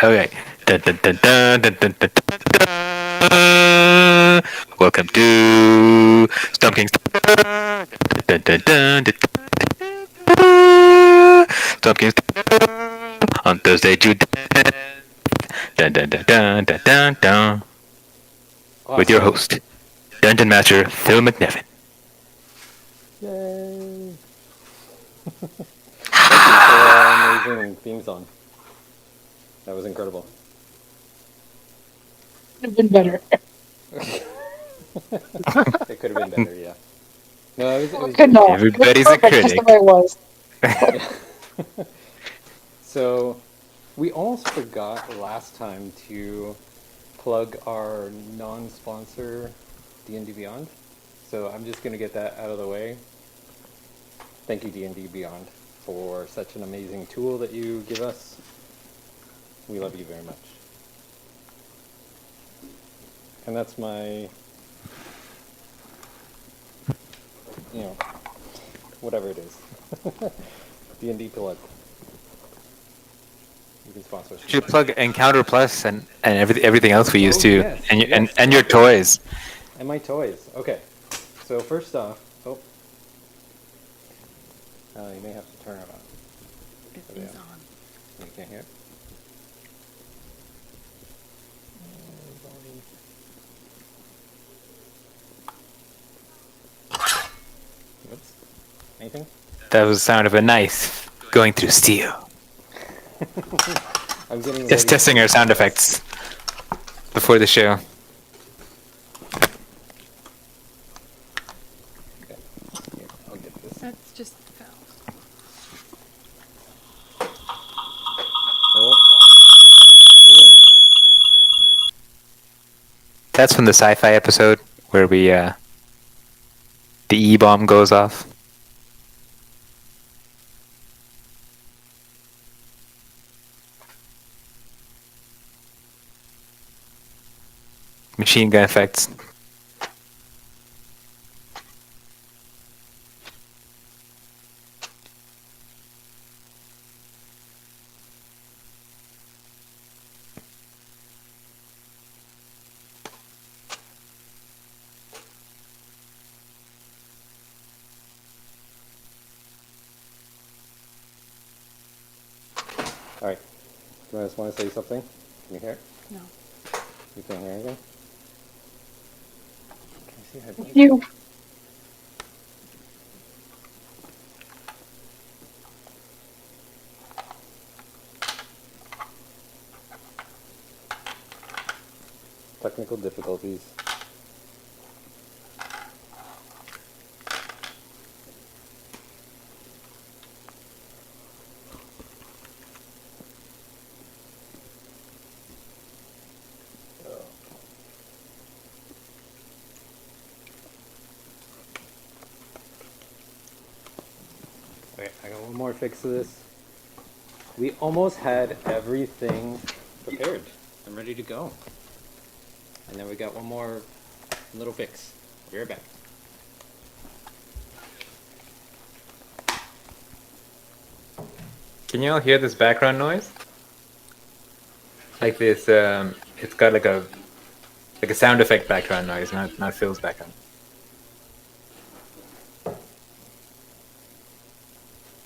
Okay. Dun, dun, dun, dun, dun, dun, dun, dun, dun. Welcome to Stump Kings. Dun, dun, dun, dun, dun, dun. Stump Kings on Thursday, June 10th. Dun, dun, dun, dun, dun, dun, dun. With your Awesome. host, Dungeon Master Phil McNevin. Yay! Thank you for our amazing theme song. That was incredible. Could have been better. It could have been better, yeah. No, it Well, it was could great. not. It was Everybody's a perfect just the way critic. it was. So, we almost forgot last time to plug our non-sponsor D&D Beyond. So I'm just going to get that out of the way. Thank you, D&D Beyond, for such an amazing tool that you give us. We love you very much. And that's my, whatever it is. D&D plug. You can sponsor us. Should you plug Encounter Plus and everything else we use Oh, too, yes, and yes, and your toys. And my toys. Okay. So first off, you may have to turn it on. It is on. You can't hear it? Oops. Anything? That was the sound of a knife going through steel. I'm getting Just ready testing for our sound this. effects before the show. Okay. Here, I'll get this. That's just fell. Oh. Oh. That's from the sci-fi episode where the E-bomb goes off. Machine gun effects. All right. You guys want to say something? Can you hear it? No. You can't hear anything? Can you see how You. technical difficulties? Okay, I got one more fix to this. We almost had everything prepared and ready to go. And then we got one more little fix. Be right back. Can you all hear this background noise? Like this, it's got like a sound effect background noise, not Phil's background.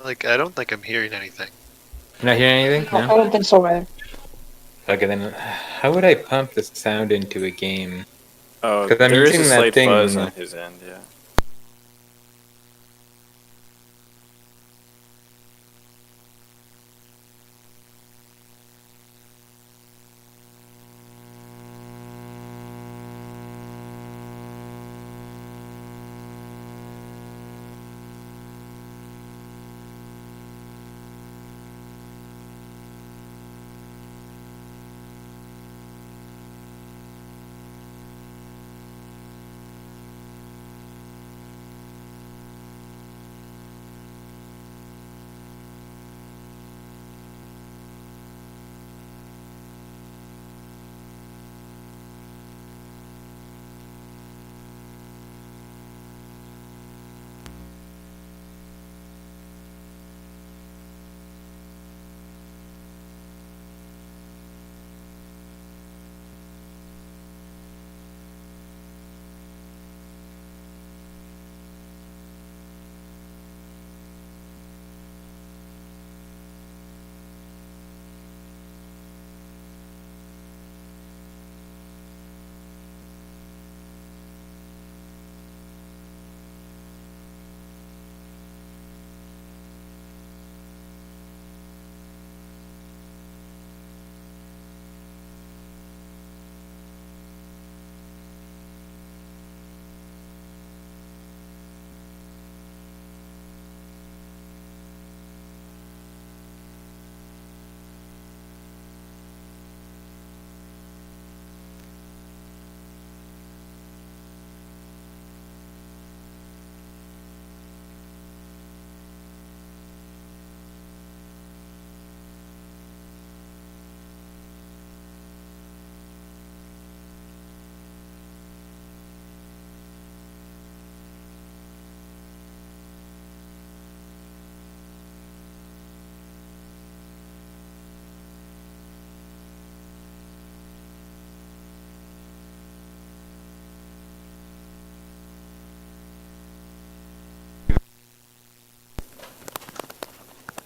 Like, I don't think I'm hearing anything. You're not hearing anything? No, I No? don't think so either. Okay, then how would I pump the sound into a game? Oh, 'Cause I'm there is a using that slight thing- fuzz on his end, yeah.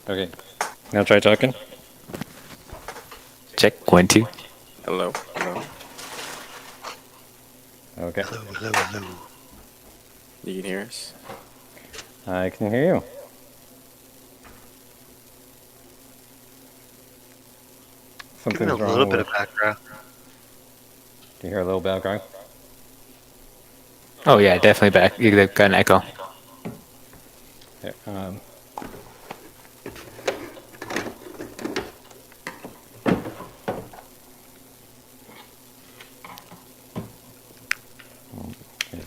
Okay. Now try talking. Check 1, 2. Hello. Hello. Okay. Hello, hello, hello. You can hear us? I can hear you. Give me a Something's little wrong bit with. of background. Do you hear a little background? Oh yeah, definitely back. You got an echo. Here,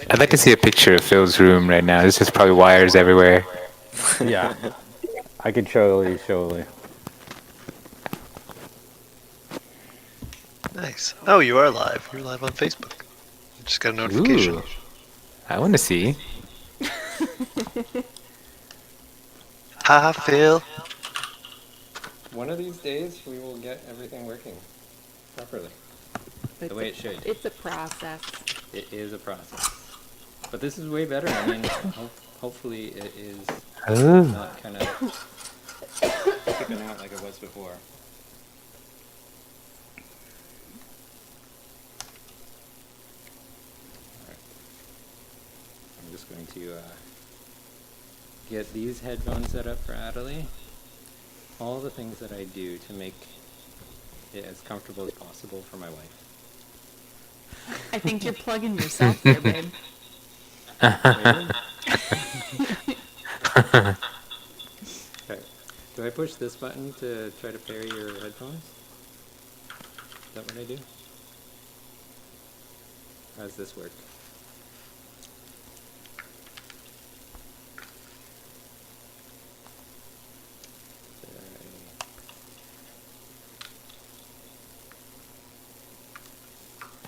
I'd like to see a picture of Phil's room right now. There's just probably wires everywhere. yeah. I could show you. Nice. Oh, you are live. You're live on Facebook. Just got a notification. Ooh, I want to see. Hi, Phil. One of these days, we will get everything working properly. It's way it should. It's a process. It is a process. But this is way better. I mean, hopefully it is Oh. not kind of skipping out like it was before. Alright. I'm just going to get these headphones set up for Adelie. All the things that I do to make it as comfortable as possible for my wife. I think you're plugging yourself there, babe. Really? Okay. Do I push this button to try to pair your headphones? Is that what I do? How does this work?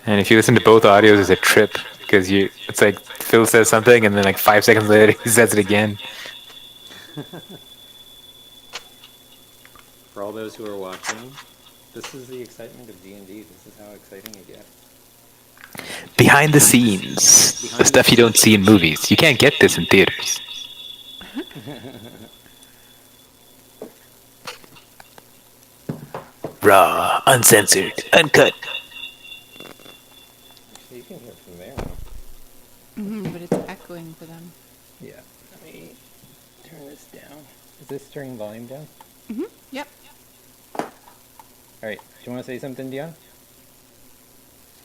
And if you listen to both audios, it's a trip because it's like Phil says something and then like 5 seconds later he says it again. For all those who are watching, this is the excitement of D&D. This is how exciting it gets. Behind the scenes, the stuff you don't see in movies. You can't get this in theaters. Raw, uncensored, uncut. Actually, you can hear from there now. But it's echoing for them. Yeah. Let me turn this down. Is this turning volume down? Yep. Alright. Do you want to say something, Dion?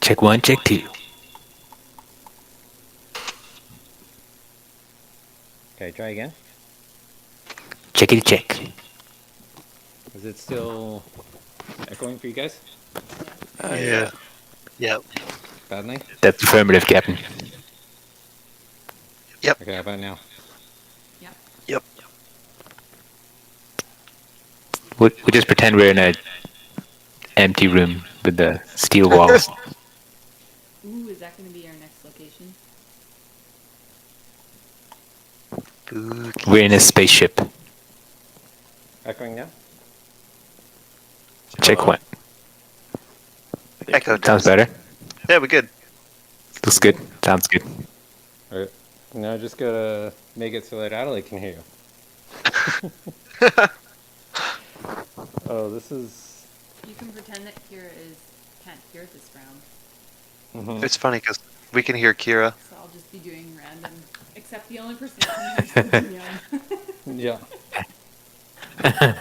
Check 1, check 2. Okay, try again. Checkity check. Is it still echoing for you guys? Yeah. Yep. Badly? That's affirmative, Captain. Yep. Okay, how about now? Yep. Yep. We just pretend we're in a empty room with the steel walls. Ooh, is that going to be our next location? Spooky. We're in a spaceship. Echoing now? Check 1. Echo Sounds test. better. Yeah, we're good. Looks good. Sounds good. Alright. Now just gotta make it so that Adelaide can hear you. Oh, this is... You can pretend that Kira can't hear this round. It's funny because we can hear Kira. So I'll just be doing random. Except the only person that can hear is Dion. Yeah.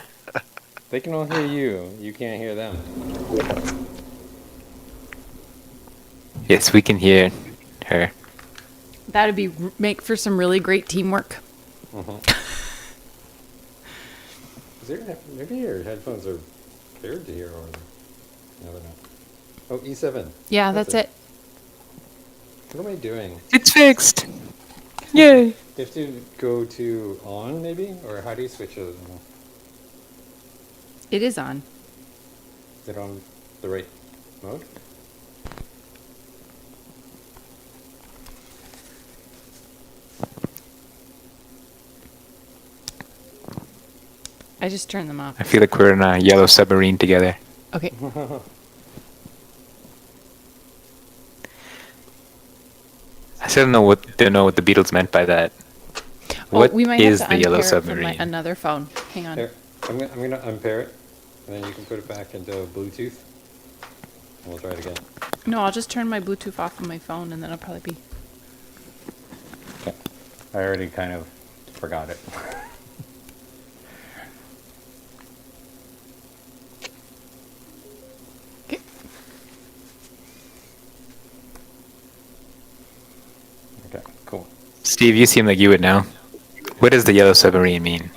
They can all hear you. You can't hear them. Yes, we can hear her. That'd make for some really great teamwork. Is there, maybe your headphones are paired to hear or no, they're not. Oh, E7. Yeah, that's it. What am I doing? It's fixed. Yay. You have to go to on, maybe? Or how do you switch those? It is on. Is it on the right mode? I just turned them off. I feel like we're in a yellow submarine together. Okay. I still don't know what the Beatles meant by that. What we might is have to the yellow unpair it from submarine? another phone. Hang on. Here, I'm gonna unpair it, and then you can put it back into Bluetooth. And we'll try it again. No, I'll just turn my Bluetooth off on my phone and then I'll probably be... Okay. I already kind of forgot it. Okay. Okay, cool. Steve, you seem like you would know. What does the yellow submarine mean?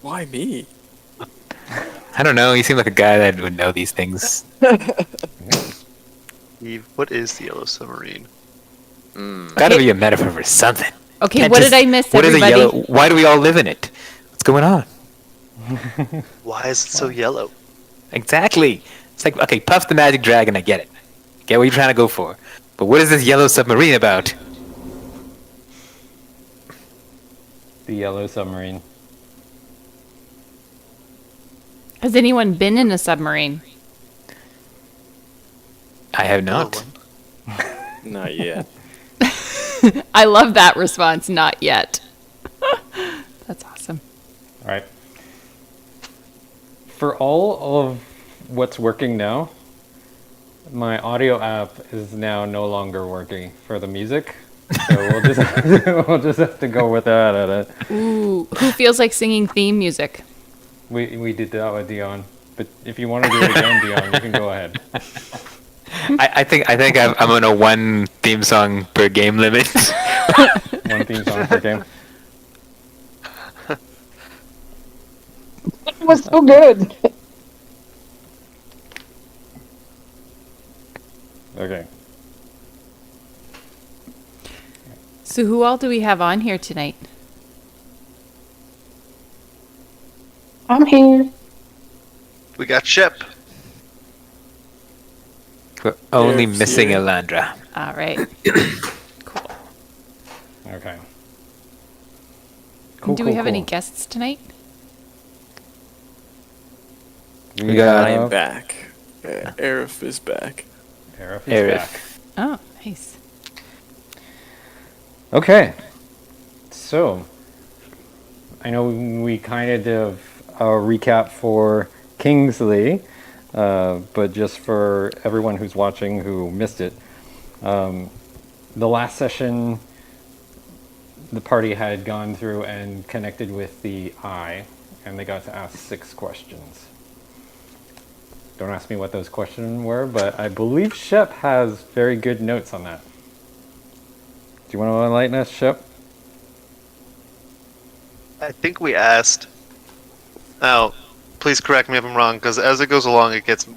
Why me? I don't know. You seem like a guy that would know these things. Eve, what is the Yellow Submarine? Gotta be a metaphor for something. Okay, Can't what just- did I miss, What is a everybody? yellow? Why do we all live in it? What's going on? Why is it so yellow? Exactly. It's like, okay, Puff the Magic Dragon, I get it. Get what you're trying to go for. But what is this yellow submarine about? The yellow submarine. Has anyone been in a submarine? I have Yellow not. one. Not yet. I love that response, not yet. That's awesome. All right. For all of what's working now, my audio app is now no longer working for the music. So we'll just have to go with that. Ooh, who feels like singing theme music? We did that with Dion, but if you want to do it again, Dion, you can go ahead. I think I'm on a one theme song per game limit. One theme song per game. It was so good. Okay. So who all do we have on here tonight? I'm here. We got Shep. We're only Yes, missing yeah. Elandra. All right. Cool. Okay. Do we have any guests tonight? We I am have back. Arif is back. Arif is Arif. back. Oh, nice. Okay. So, I know we kind of did a recap for Kingsley, but just for everyone who's watching who missed it, the last session, the party had gone through and connected with the eye, and they got to ask 6 questions. Don't ask me what those questions were, but I believe Shep has very good notes on that. Do you want to enlighten us, Shep? I think we asked. Now, please correct me if I'm wrong, because as it goes along, it gets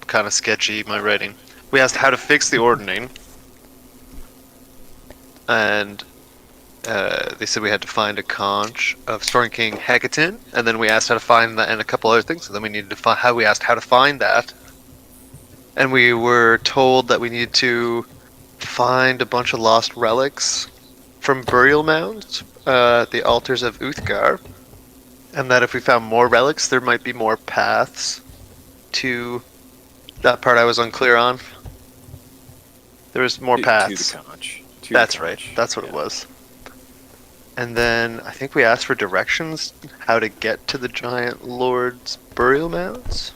kind of sketchy, my writing. We asked how to fix the ordning, and they said we had to find a conch of Storm King Hecaton, and then we asked how to find that and a couple other things, so then we needed to find we asked how to find that, and we were told that we needed to find a bunch of lost relics from burial mounds, the altars of Uthgar, and that if we found more relics, there might be more paths to that part I was unclear on. There was more paths. To the conch. To the That's right. conch. That's what it Yeah. was. And then I think we asked for directions how to get to the giant lord's burial mounds.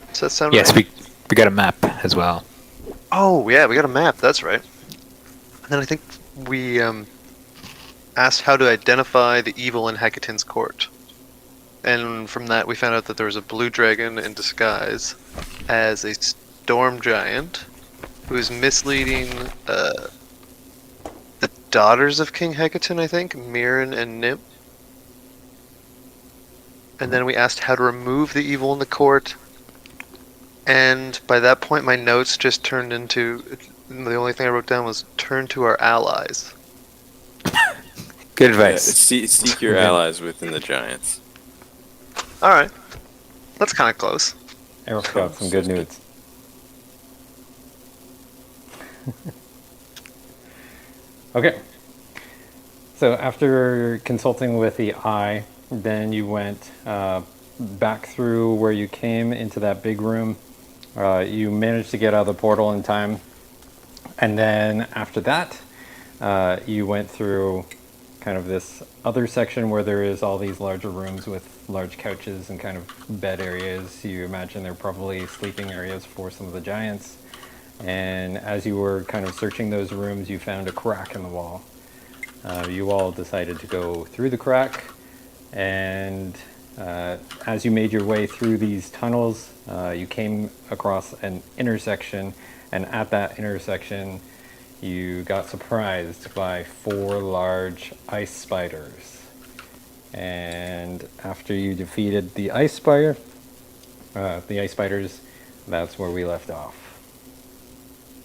Does that sound Yes, right? we got a map as well. Oh yeah, we got a map. That's right. And then I think we asked how to identify the evil in Hecaton's court. And from that, we found out that there was a blue dragon in disguise as a storm giant who's misleading the daughters of King Hecaton, I think, Mirren and Nim. And then we asked how to remove the evil in the court. And by that point, my notes just turned into, the only thing I wrote down was turn to our allies. Good Yeah, advice. seek your allies within the giants. All right, that's kind of close. Eric's got some good nudes. Okay. So after consulting with the eye, then you went back through where you came into that big room. You managed to get out of the portal in time. And then after that, you went through kind of this other section where there is all these larger rooms with large couches and kind of bed areas. You imagine they're probably sleeping areas for some of the giants. And as you were kind of searching those rooms, you found a crack in the wall. You all decided to go through the crack, and as you made your way through these tunnels, you came across an intersection, and at that intersection, you got surprised by 4 large ice spiders. And after you defeated the ice spiders, that's where we left off.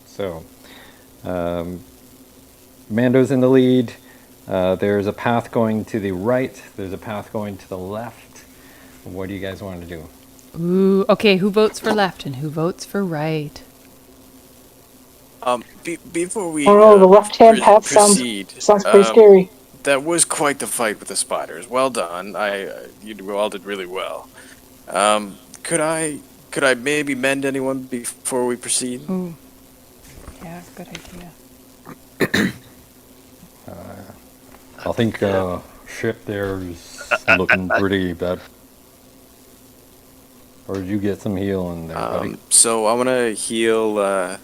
So, Mando's in the lead. There's a path going to the right. There's a path going to the left. What do you guys want to do? Ooh, okay, who votes for left and who votes for right? Before we Oh no, the left-hand path proceed, sounds pretty scary. that was quite the fight with the spiders. Well done. You all did really well. Could I maybe mend anyone before we proceed? Ooh. Yeah, good idea. I think ship there's looking pretty bad. Or did you get some healing there, buddy? So I want to heal.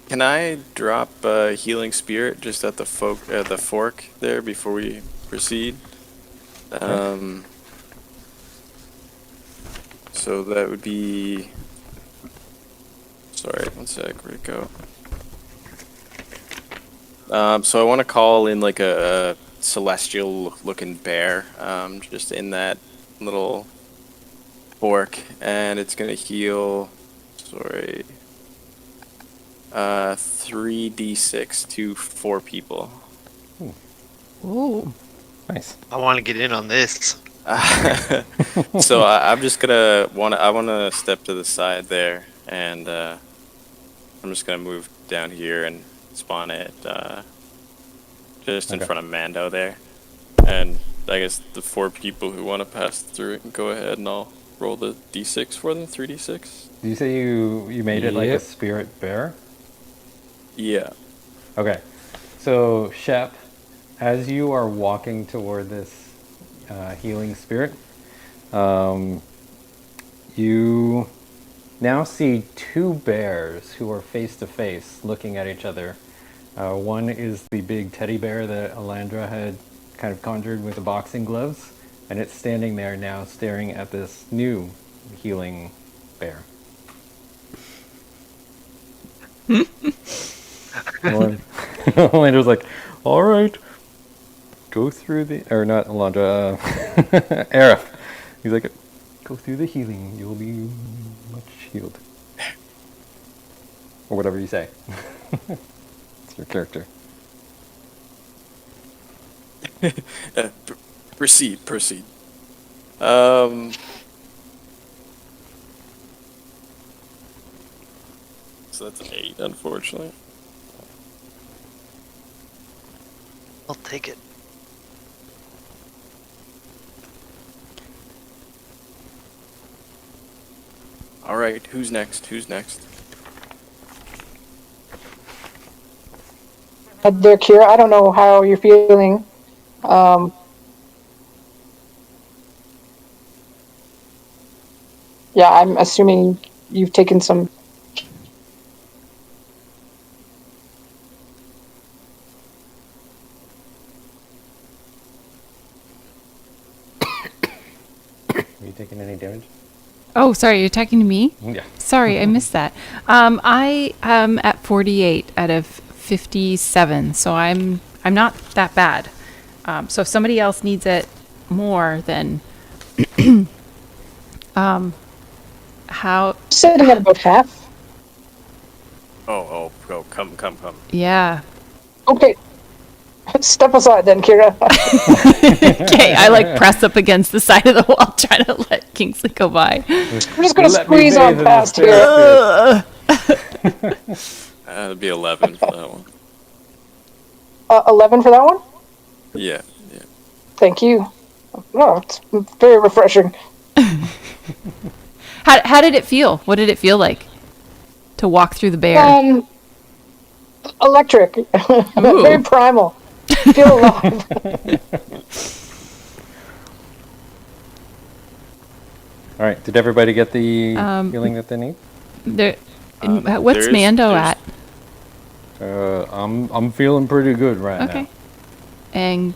Can I drop healing spirit just at the fork there before we proceed? So that would be. Sorry, one sec. Where'd it go? So I want to call in like a celestial-looking bear, just in that little fork, and it's gonna heal. Sorry. 3d6 to 4 people. Ooh. Nice. I want to get in on this. So I'm just gonna I wanna step to the side there, and I'm just gonna move down here and spawn it just in front of Mando there. And I guess the 4 people who want to pass through it can go ahead, and I'll roll the d6 for them. 3d6. Did you say you made it like a Yep. spirit bear? Yeah. Okay. So, Shep, as you are walking toward this healing spirit, you now see 2 bears who are face to face looking at each other. One is the big teddy bear that Alandra had kind of conjured with the boxing gloves, and it's standing there now staring at this new healing bear. Alandra's like, all right, go through the, or not Alandra, Aerith. He's like, go through the healing, you'll be much healed. Or whatever you say. It's your character. Proceed. So that's an 8, unfortunately. I'll take it. All right, who's next? There, Kira, I don't know how you're feeling. Yeah, I'm assuming you've taken some. Are you taking any damage? Oh, sorry, you're talking to me? Yeah. Sorry, I missed that. I am at 48 out of 57, so I'm not that bad. So if somebody else needs it more, then how? Sitting at about half. Oh, come. Yeah. Okay. Step aside then, Kira. Okay, I like press up against the side of the wall, trying to let Kingsley go by. We're just gonna Let me squeeze on bathe in past this here. That'd be 11 for that one. 11 for that one? Yeah. Thank you. Oh, it's very refreshing. How did it feel? What did it feel like to walk through the bear? Electric. Very primal. feel alive. All right. Did everybody get the Um, healing that they need? There, what's There's- Mando there's- at? I'm feeling pretty good right Okay. now. And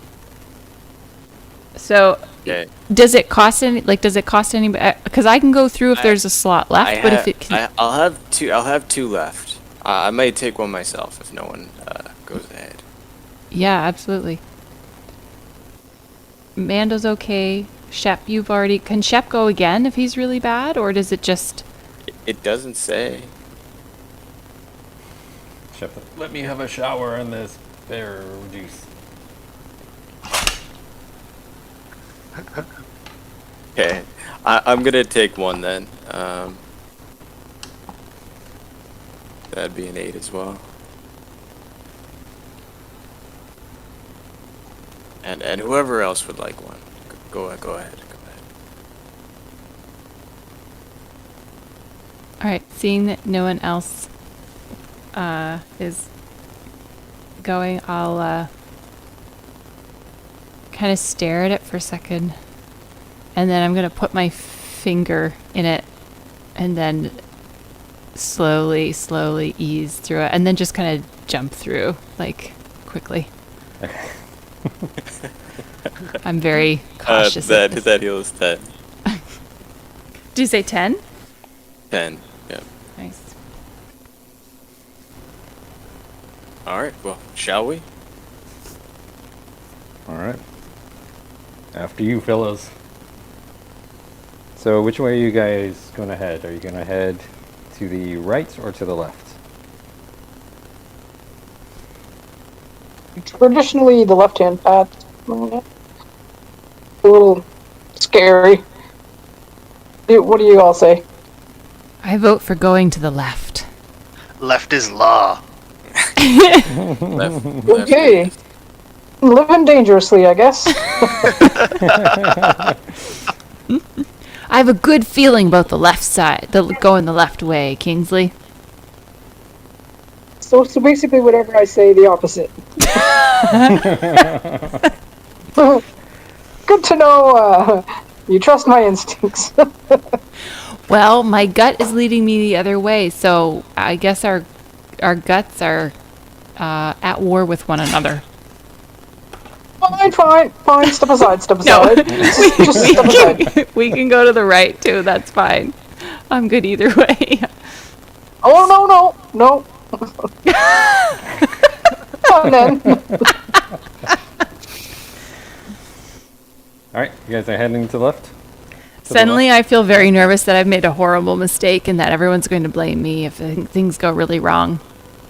so, Okay. does it cost any? Like, does it cost any? Because I can go through if there's a slot left, but if it can, I'll have two. I'll have two left. I may take one myself if no one goes ahead. yeah, absolutely. Mando's okay. Shep, you've already. Can Shep go again if he's really bad, or does it just? It doesn't say. Chef, let me have a shower in this bear juice. Okay, I'm gonna take one then. That'd be an 8 as well. And whoever else would like one, go ahead. Go ahead. All right. Seeing that no one else is going, I'll kind of stare at it for a second, and then I'm gonna put my finger in it, and then slowly ease through it, and then just kind of jump through, like, quickly. I'm very cautious. That heals 10. Did you say 10? 10. Yeah. Nice. All right. Well, shall we? All right. After you, fellas. So, which way are you guys going to head? Are you going to head to the right or to the left? Traditionally, the left-hand path. A little scary. What do you all say? I vote for going to the left. Left is law. Left. Okay. Living dangerously, I guess. I have a good feeling about the left side, going the left way, Kingsley. So basically, whatever I say, the opposite. Good to know. You trust my instincts. Well, my gut is leading me the other way, so I guess our guts are at war with one another. Fine. Step aside. Just step aside. We can go to the right too. That's fine. I'm good either way. Oh no. Come on then. All right, you guys are heading to the left? To the Suddenly, left? I feel very nervous that I've made a horrible mistake and that everyone's going to blame me if things go really wrong,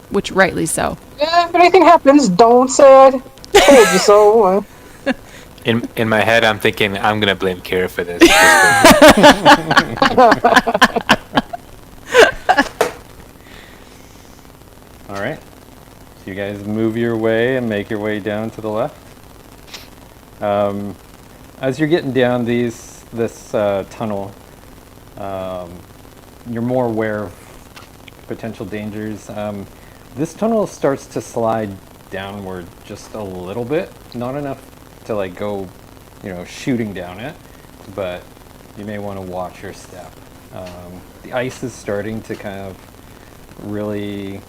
which rightly so. Yeah, if anything happens, don't say I told you so. In my head, I'm thinking I'm gonna blame Kira for this. All right. So you guys move your way and make your way down to the left. As you're getting down this tunnel, you're more aware of potential dangers. This tunnel starts to slide downward just a little bit, not enough to like go, shooting down it, but you may want to watch your step. The ice is starting to kind of really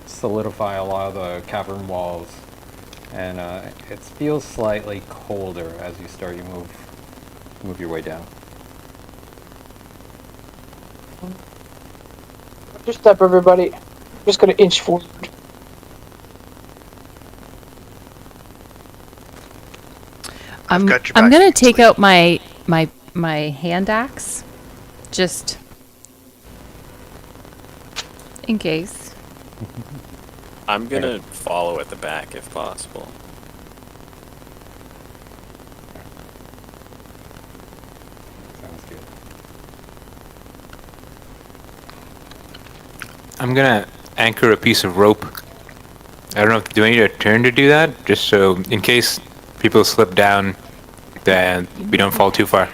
solidify a lot of the cavern walls, and it feels slightly colder as you move your way down. Just step, everybody. I'm just gonna inch forward. I'm got your I'm back, gonna take Kingsley. out my hand axe, just in case. I'm gonna follow at the back if possible. Sounds good. I'm gonna anchor a piece of rope. I don't know. Do I need a turn to do that? Just so, in case people slip down, then we don't fall too far.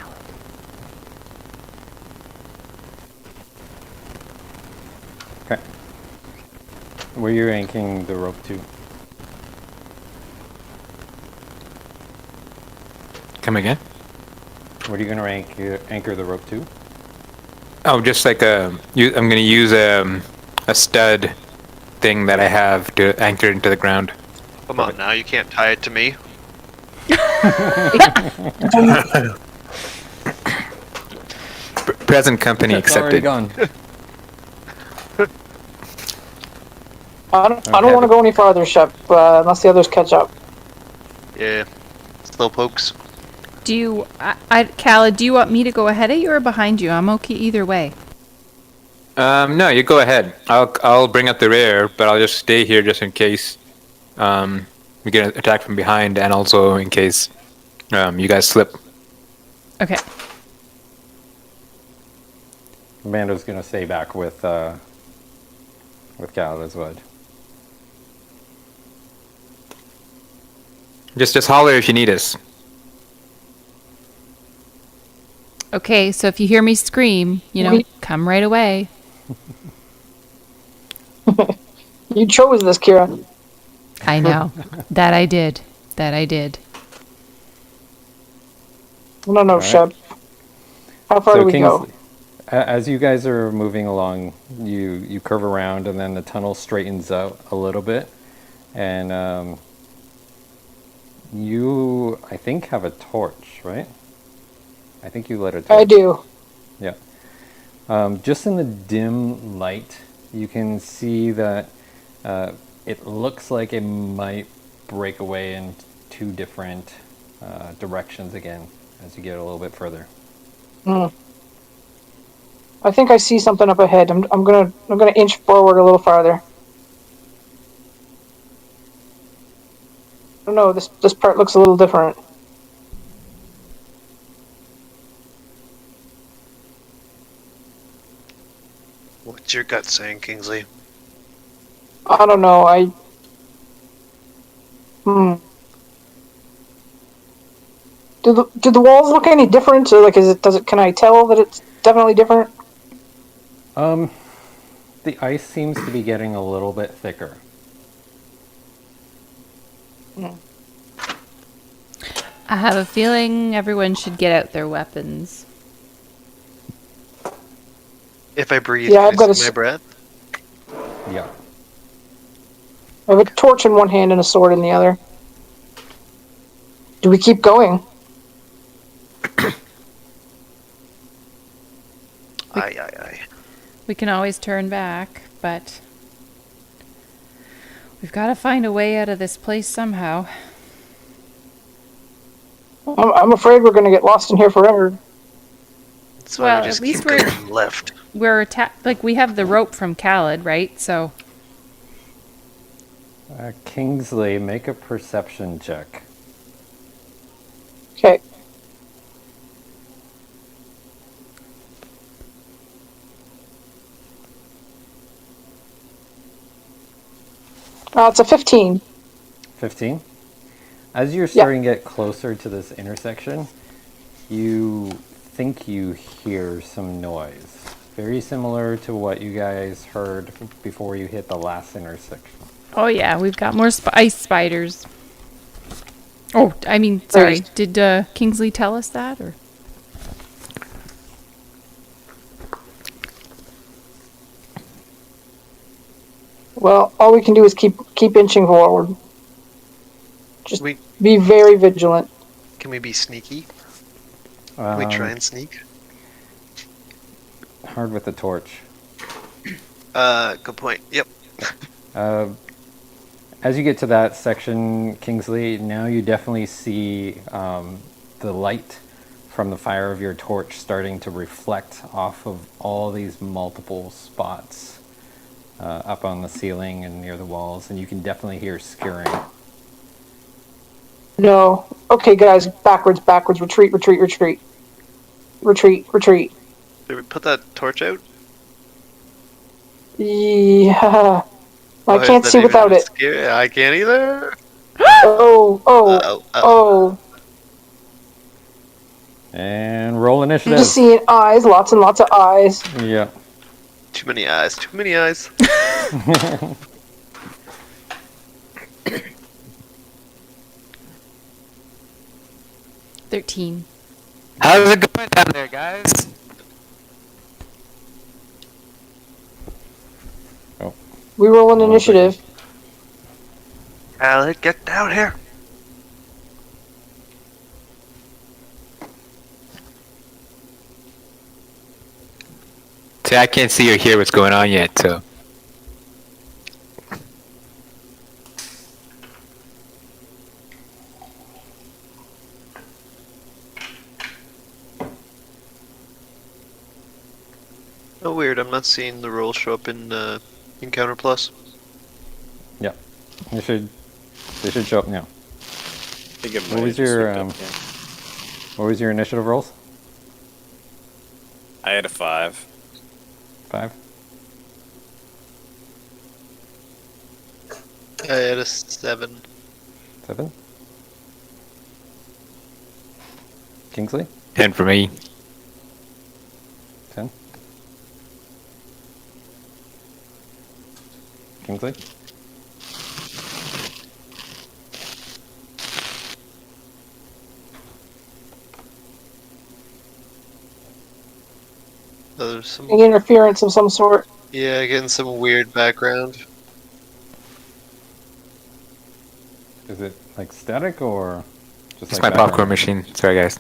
Okay. Where are you anchoring the rope to? Come again? What are you going to anchor the rope to? Oh, just like I'm gonna use a stud thing that I have to anchor it into the ground. Come on now, you can't tie it to me. Present company It's already accepted. gone. I don't want to go any farther, Shep, unless the others catch up. Yeah. Slow pokes. Do you, Khaled, do you want me to go ahead of you or behind you? I'm okay either way. No, you go ahead. I'll bring up the rear, but I'll just stay here just in case we get attacked from behind, and also in case you guys slip. Okay. Amanda's going to stay back with Cal as well. Just holler if you need us. Okay, so if you hear me scream, come right away. You chose this, Kira. I know. That I did. That I did. No, right. Shep. How far do we go? As you guys are moving along, you curve around, and then the tunnel straightens out a little bit, and you, I think, have a torch, right? I think you lit a torch. I do. Yeah. Just in the dim light, you can see that it looks like it might break away in two different directions again as you get a little bit further. I think I see something up ahead. I'm gonna inch forward a little farther. I don't know. This part looks a little different. What's your gut saying, Kingsley? I don't know. Do the walls look any different? Or can I tell that it's definitely different? The ice seems to be getting a little bit thicker. I have a feeling everyone should get out their weapons. If I breathe, Yeah, can I've got I a see my breath? Yeah. I have a torch in one hand and a sword in the other. Do we keep going? Aye. We can always turn back, but we've got to find a way out of this place somehow. I'm afraid we're going to get lost in here forever. That's why Well, we just at least keep going left. We're we have the rope from Khaled, right? So Kingsley, make a perception check. Okay. It's a 15. 15. As you're starting to get closer to this intersection, you think you hear some noise. Very similar to what you guys heard before you hit the last intersection. oh yeah, we've got more ice spiders. Oh, I mean, sorry. Did Kingsley tell us that, or? Well, all we can do is keep inching forward. Just We- be very vigilant. Can we be sneaky? Can we try and sneak? Hard with the torch. Good point. Yep. As you get to that section, Kingsley, now you definitely see the light from the fire of your torch starting to reflect off of all these multiple spots up on the ceiling and near the walls, and you can definitely hear skirring. No. Okay, guys, backwards. Retreat. Did we put that torch out? Yeah. Why I is can't that see even without it. scary? I can't either. Oh. And roll I'm initiative. just seeing eyes, lots and lots of eyes. Yeah. Too many eyes. 13. How's it going down there, guys? Oh, We roll an Hold on a initiative. Alec, get down here. See, I can't see or hear what's going on yet, so. Oh, weird. I'm not seeing the roll show up in Encounter Plus. yeah. They should show up now. I think it What might was have just your, swooped up, yeah. What was your initiative rolls? I had a 5. 5? I had a 7. 7? Kingsley? 10 for me. 10? Kingsley? Oh, there's some. An interference of some sort. Yeah, getting some weird background. Is it like static or just It's like my popcorn background? machine. Sorry, guys.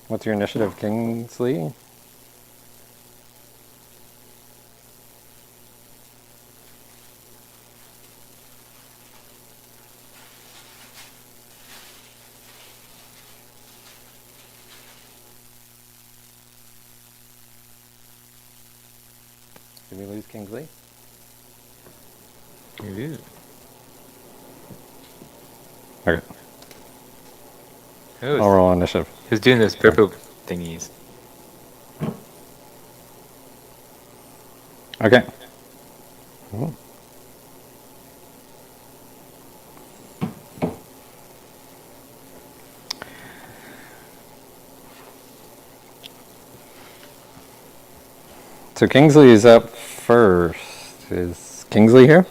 What's your initiative, Kingsley? Did we lose Kingsley? Ooh. Okay. Who's, I'll roll initiative. who's doing those purple thingies? Okay. Ooh. So Kingsley is up first. Is Kingsley here?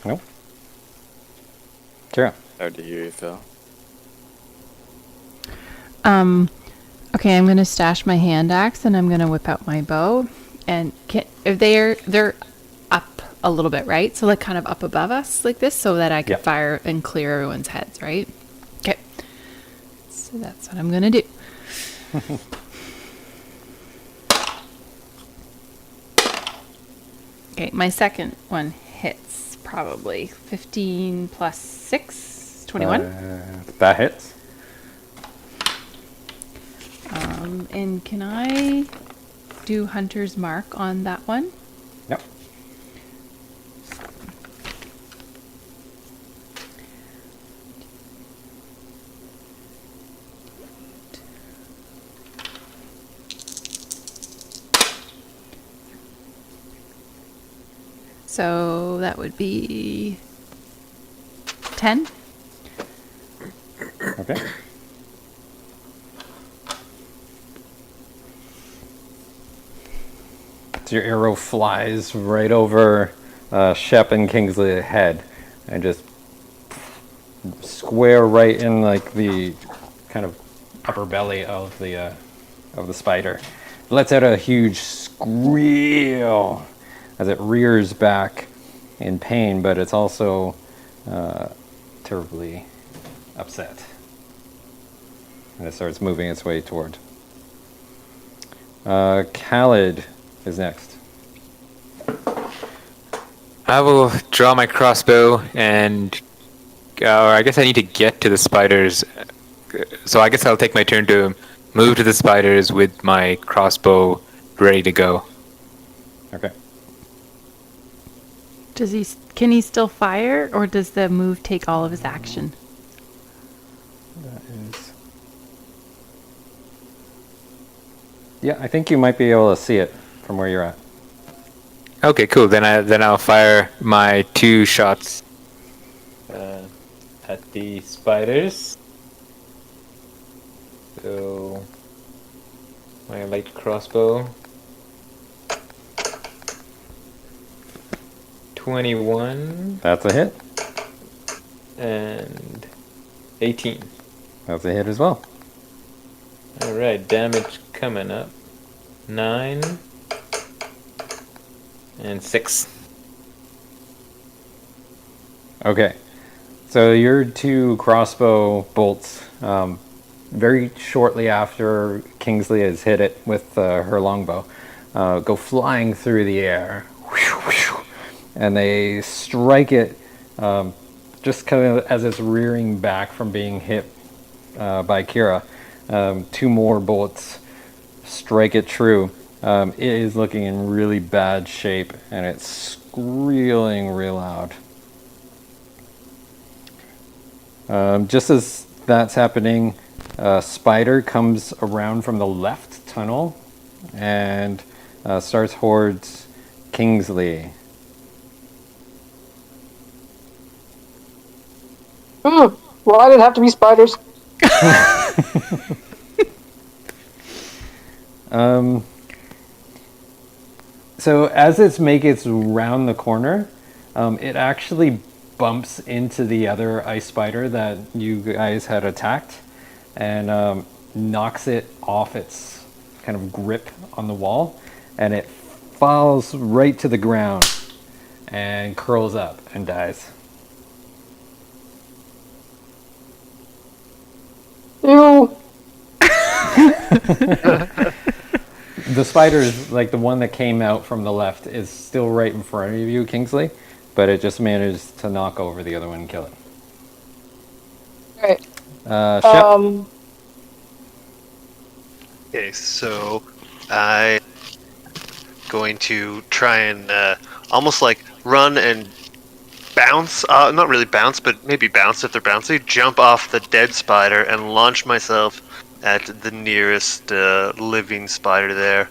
Nope. Kira. Hard to hear you, Phil. Okay, I'm gonna stash my hand axe and I'm gonna whip out my bow. And if they're up a little bit, right? So like kind of up above us like this, so that I can Yeah. fire and clear everyone's heads, right? Okay. So that's what I'm gonna do. Okay, my second one hits probably 15 plus 6, 21. That hits. And can I do Hunter's Mark on that one? Yep. So that would be 10. Okay. So your arrow flies right over Shep and Kingsley's head and just square right in like the kind of upper belly of the spider. It lets out a huge squeal as it rears back in pain, but it's also terribly upset. And it starts moving its way toward. Khalid is next. I will draw my crossbow and, or I guess I need to get to the spiders. So I guess I'll take my turn to move to the spiders with my crossbow ready to go. Okay. Can he still fire, or does the move take all of his action? That is. Yeah, I think you might be able to see it from where you're at. Okay, cool. Then I'll fire my 2 shots at the spiders. So my light crossbow. 21 That's a hit. and 18. That's a hit as well. All right, damage coming up. 9 and 6. Okay. So your 2 crossbow bolts, very shortly after Kingsley has hit it with her longbow, go flying through the air. And they strike it just kind of as it's rearing back from being hit by Kira. 2 more bullets strike it true. It is looking in really bad shape, and it's squealing real loud. Just as that's happening, a spider comes around from the left tunnel and starts towards Kingsley. Why did it have to be spiders? So as it's making its round the corner, it actually bumps into the other ice spider that you guys had attacked and knocks it off its kind of grip on the wall, and it falls right to the ground and curls up and dies. Ew. The spider, like the one that came out from the left, is still right in front of you, Kingsley, but it just managed to knock over the other one and kill it. Alright. Shep? Okay, so I going to try and almost like run and bounce, not really bounce, but maybe bounce if they're bouncy, jump off the dead spider and launch myself at the nearest living spider there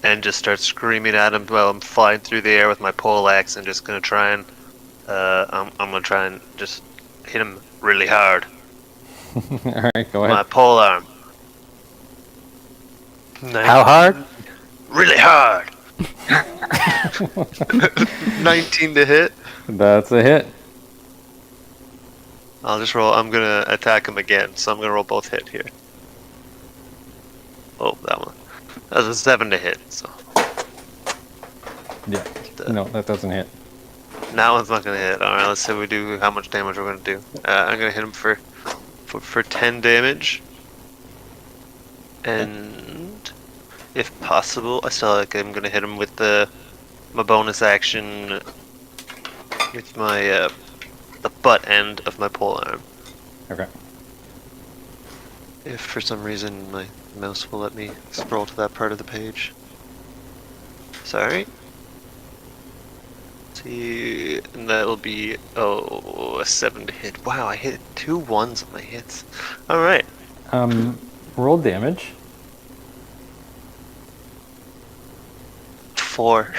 and just start screaming at him while I'm flying through the air with my pole axe and just gonna try and I'm gonna try and just hit him really hard. Alright, go My ahead. pole arm. How hard? Really hard. 19 to hit. That's a hit. I'll just roll. I'm gonna attack him again, so I'm gonna roll both hit here. Oh, that one. That was a 7 to hit. So Yeah. No, that doesn't hit. that one's not gonna hit. All right, let's see we do how much damage we're gonna do. I'm gonna hit him for 10 damage, and if possible, I'm gonna hit him with my bonus action with my the butt end of my pole arm. Okay. If for some reason my mouse will let me scroll to that part of the page. Sorry. See, and that'll be a 7 to hit. Wow, I hit 2 1s on my hits. All right. Roll damage. 4.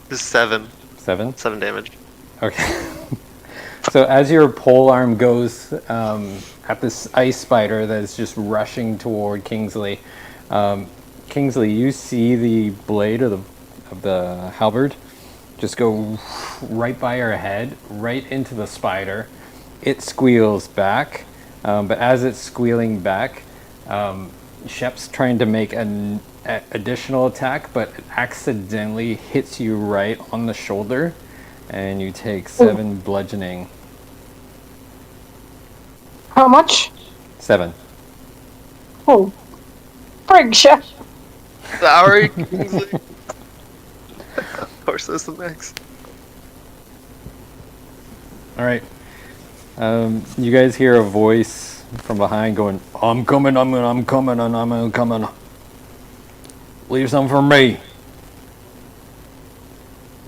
This is 7. 7. 7 damage. Okay. So as your pole arm goes at this ice spider that is just rushing toward Kingsley, Kingsley, you see the blade of the halberd just go right by her head, right into the spider. It squeals back, but as it's squealing back, Shep's trying to make an additional attack, but it accidentally hits you right on the shoulder, and you take 7 bludgeoning. How much? 7. Oh. Frig, chef. Sorry, Kingsley. Of course, that's the max. All right. You guys hear a voice from behind going, I'm coming, I'm coming. Leave some for me.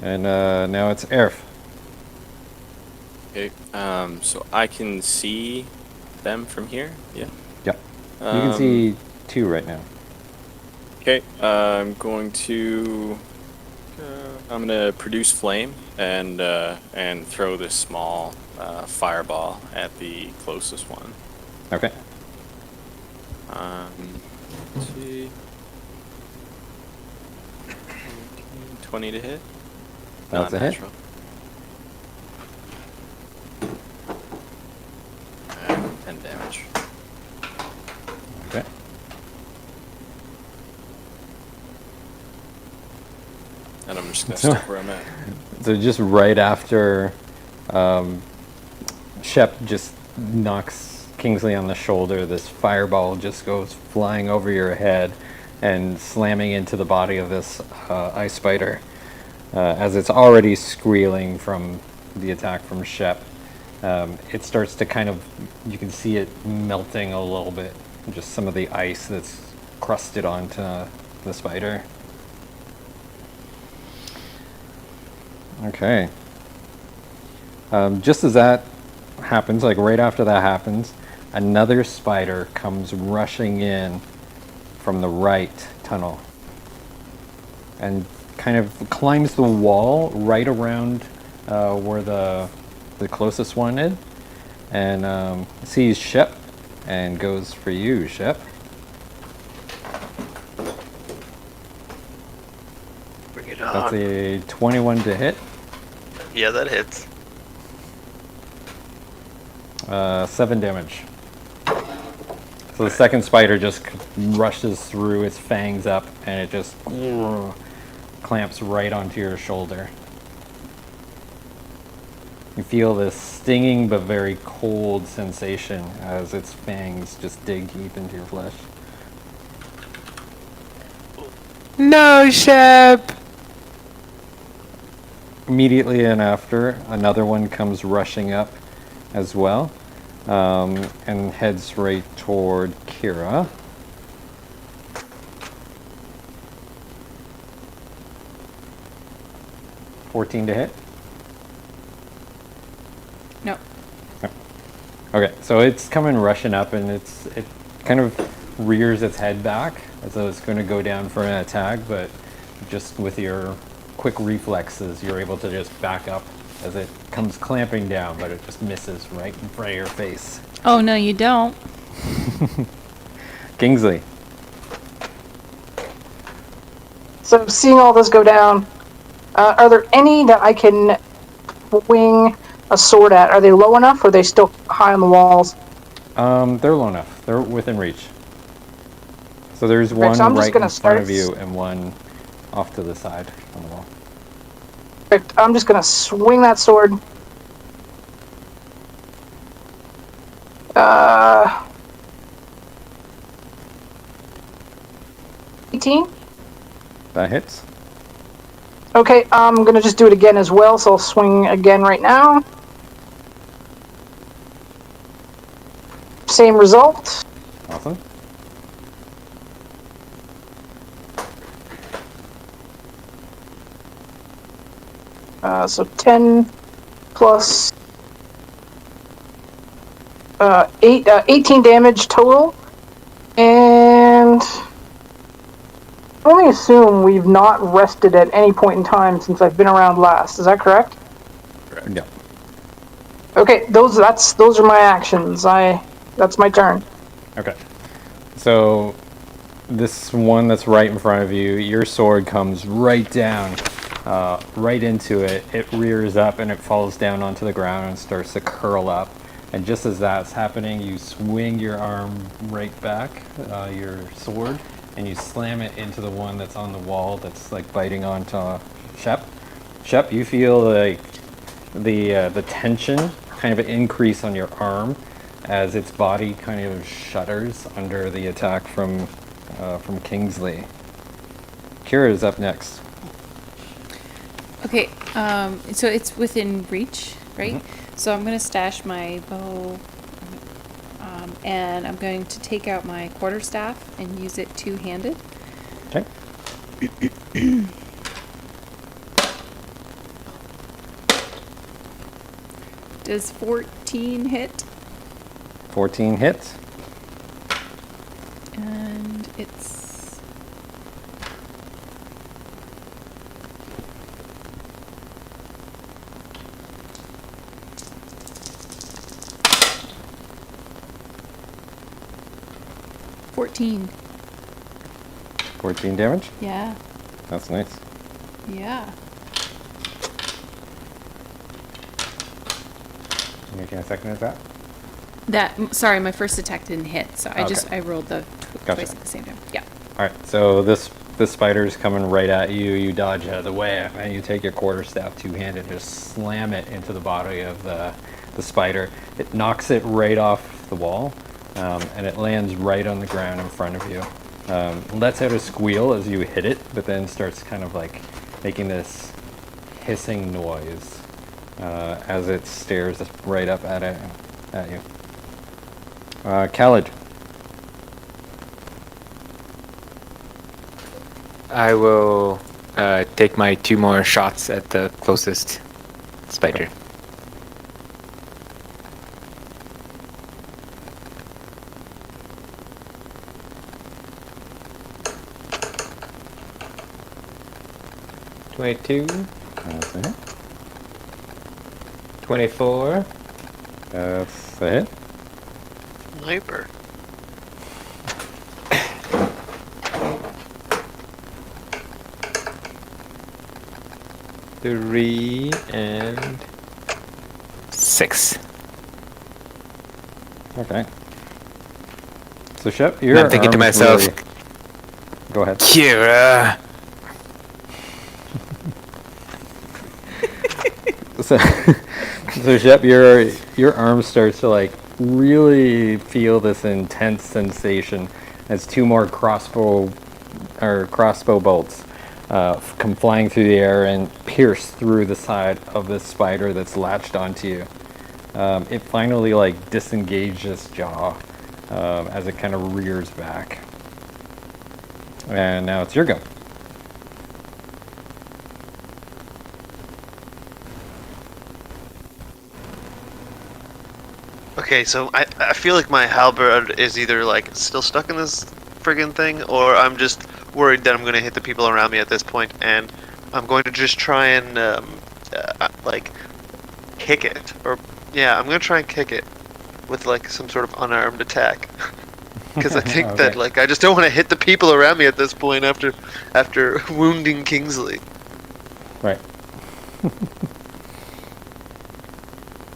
And now it's Erf. Okay, so I can see them from here? Yeah. Yeah. You can see 2 right now. Okay, I'm going to I'm gonna produce flame and throw this small fireball at the closest one. Okay. Let's see. 20 to hit. That's a hit. Non-natural. And 10 damage. Okay. And I'm just gonna stick where I'm at. So just right after Shep just knocks Kingsley on the shoulder, this fireball just goes flying over your head and slamming into the body of this ice spider as it's already squealing from the attack from Shep. It starts to kind of, you can see it melting a little bit, just some of the ice that's crusted onto the spider. Okay. Just as that happens, like right after that happens, another spider comes rushing in from the right tunnel and kind of climbs the wall right around where the closest one is, and sees Shep and goes for you, Shep. Bring it That's on. a 21 to hit. Yeah, that hits. 7 damage. So the second spider just rushes through, its fangs up, and it just clamps right onto your shoulder. You feel this stinging but very cold sensation as its fangs just dig deep into your flesh. No, Shep! Immediately and after, another one comes rushing up as well, and heads right toward Kira. $14 to hit. No. Okay, so it's coming rushing up, and it kind of rears its head back as though it's going to go down for an attack, but just with your quick reflexes, you're able to just back up as it comes clamping down, but it just misses right in front of your face. Oh, no, you don't. Kingsley. So seeing all this go down, are there any that I can wing a sword at? Are they low enough, or are they still high on the walls? They're low enough. They're within reach. So there's Right, one so I'm just right gonna in front start of you and one off to the side on the wall. Perfect. I'm just gonna swing that sword. 18? That hits. Okay, I'm gonna just do it again as well, so I'll swing again right now. Same result. Awesome. So 10 plus 18 damage total. And I only assume we've not rested at any point in time since I've been around last. Is that correct? Yeah. Okay, those are my actions. That's my turn. Okay. So this one that's right in front of you, your sword comes right down, right into it. It rears up and it falls down onto the ground and starts to curl up. And just as that's happening, you swing your arm right back, your sword, and you slam it into the one that's on the wall that's like biting onto Shep. Shep, you feel like the tension kind of increase on your arm as its body kind of shudders under the attack from Kingsley. Kira is up next. Okay, so it's within reach, right? Mm-hmm. So I'm going to stash my bow, and I'm going to take out my quarterstaff and use it two-handed. Okay. Does 14 hit? 14 hits. And it's 14. 14 damage. Yeah. That's nice. Yeah. You making a second attack? Sorry, my first attack didn't hit, so I rolled the Gotcha. twice at the same time. Yeah. All right. So this spider's coming right at you. You dodge out of the way, and you take your quarterstaff two-handed, just slam it into the body of the spider. It knocks it right off the wall, and it lands right on the ground in front of you. Lets out a squeal as you hit it, but then starts kind of like making this hissing noise as it stares right up at you. Khaled. I will take my 2 more shots at the closest spider. Okay. 22, That's a hit. 24, That's a hit. Sniper. three, and 6. Okay. So Shep, you're. And I'm thinking to myself, Go ahead. Kira. So Shep, your arm starts to like really feel this intense sensation as 2 more crossbow bolts come flying through the air and pierce through the side of this spider that's latched onto you. It finally like disengages its jaw as it kind of rears back. And now it's your go. Okay, so I feel like my halberd is either like still stuck in this friggin' thing, or I'm just worried that I'm going to hit the people around me at this point, and I'm going to just try and like kick it, or yeah, I'm going to try and kick it with like some sort of unarmed attack, because I think that Okay. like I just don't want to hit the people around me at this point after wounding Kingsley. Right.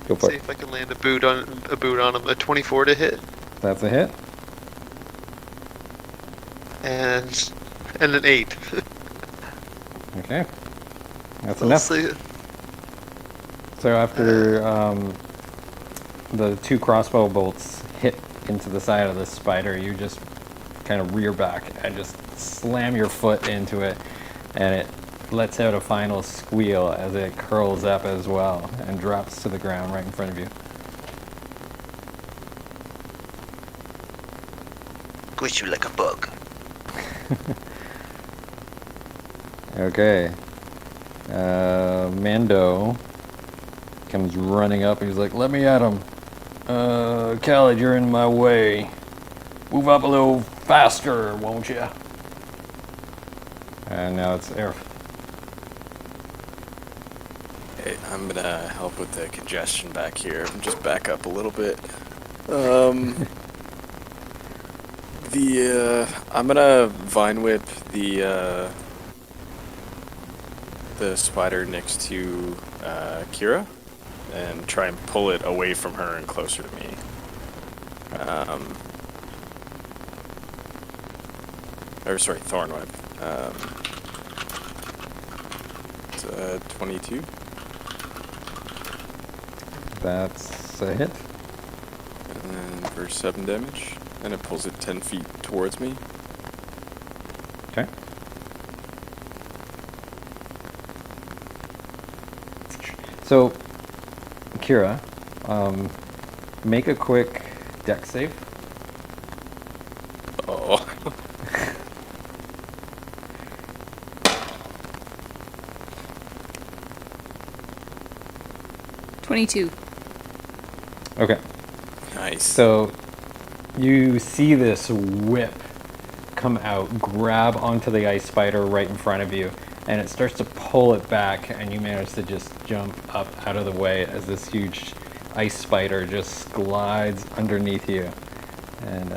Go for See it. if I can land a boot on him. A 24 to hit, That's a hit. and an 8. Okay. That's We'll enough. see. So after the 2 crossbow bolts hit into the side of the spider, you just kind of rear back and just slam your foot into it, and it lets out a final squeal as it curls up as well and drops to the ground right in front of you. Squish you like a bug. Okay. Mando comes running up and he's like, "Let me at him. Khaled, you're in my way. Move up a little faster, won't you?" And now it's Air. Hey, I'm gonna help with the congestion back here. Just back up a little bit. I'm gonna vine whip the spider next to Kira and try and pull it away from her and closer to me. Thorn whip. It's 22. That's a hit. And for 7 damage. And it pulls it 10 feet towards me. Okay. So, Kira, make a quick dex save. Oh. $22. Okay. Nice. So, you see this whip come out, grab onto the ice spider right in front of you, and it starts to pull it back, and you manage to just jump up out of the way as this huge ice spider just glides underneath you. And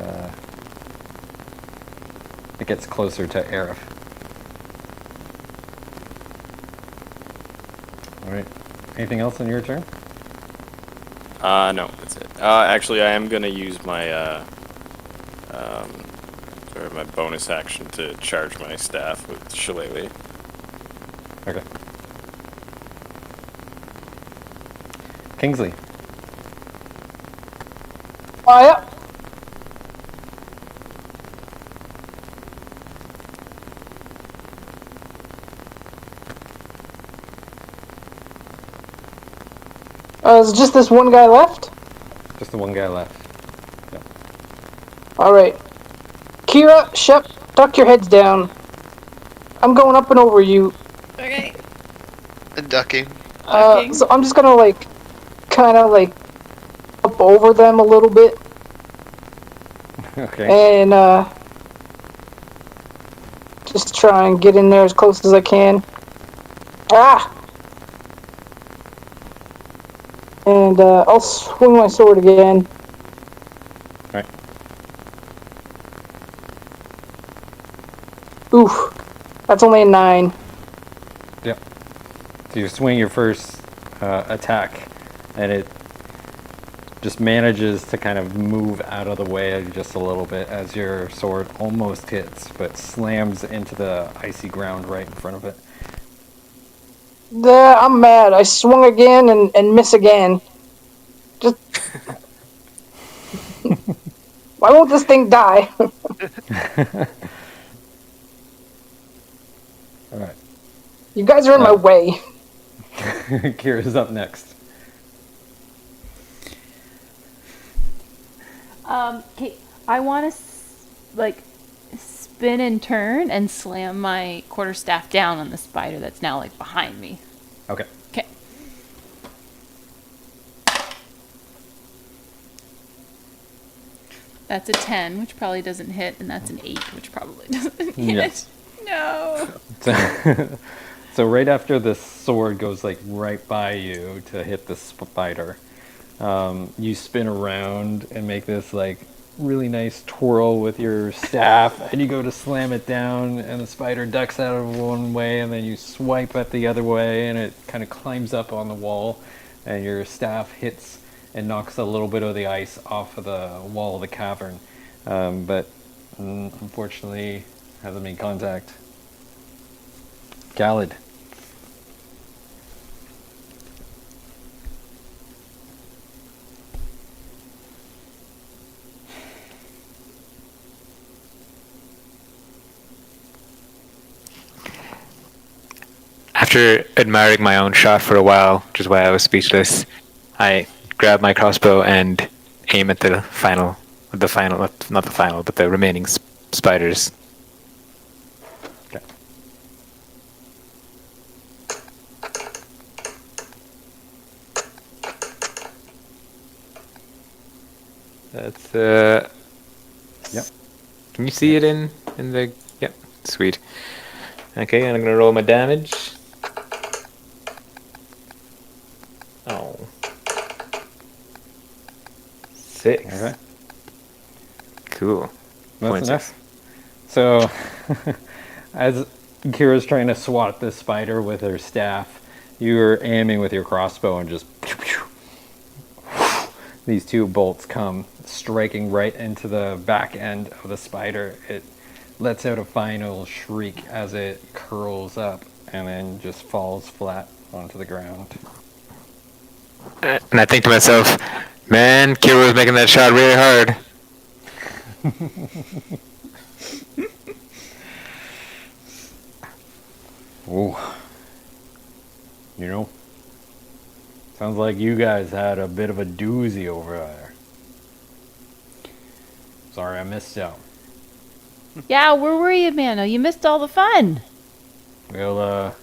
it gets closer to Aerith. All right. Anything else on your turn? No, that's it. Actually, I am gonna use my sort of my bonus action to charge my staff with Shillelagh. Okay. Kingsley. Yeah. Is just this one guy left? Just the one guy left. Yeah. All right. Kira, Shep, duck your heads down. I'm going up and over you. Okay. And ducking. Ducking. So I'm just gonna kind of up over them a little bit, Okay. and just try and get in there as close as I can. Ah! And I'll swing my sword again. All right. Oof. That's only a 9. Yep. So you swing your first attack, and it just manages to kind of move out of the way just a little bit as your sword almost hits, but slams into the icy ground right in front of it. I'm mad. I swung again and miss again. Just... Why won't this thing die? All right. You guys are in my way. Kira's up next. Okay, I want to spin and turn and slam my quarterstaff down on the spider that's now behind me. Okay. Okay. That's a 10, which probably doesn't hit, and that's an 8, which probably doesn't hit. Yes. No. So right after the sword goes right by you to hit the spider, you spin around and make this really nice twirl with your staff, and you go to slam it down, and the spider ducks out of one way, and then you swipe at the other way, and it kind of climbs up on the wall, and your staff hits and knocks a little bit of the ice off of the wall of the cavern, but unfortunately hasn't made contact. Gallad. After admiring my own shot for a while, which is why I was speechless, I grab my crossbow and aim at the remaining spiders. Okay. That's Yep. Can you see it in the? Yep. Sweet. Okay, I'm gonna roll my damage. Oh. 6. Okay. Cool. That's 0.6. enough. So, as Kira's trying to swat this spider with her staff, you're aiming with your crossbow and just these 2 bolts come striking right into the back end of the spider. It lets out a final shriek as it curls up and then just falls flat onto the ground. And I think to myself, man, Kira was making that shot really hard. Ooh. Sounds like you guys had a bit of a doozy over there. Sorry I missed out. Yeah, where were you, Mano? You missed all the fun. Well,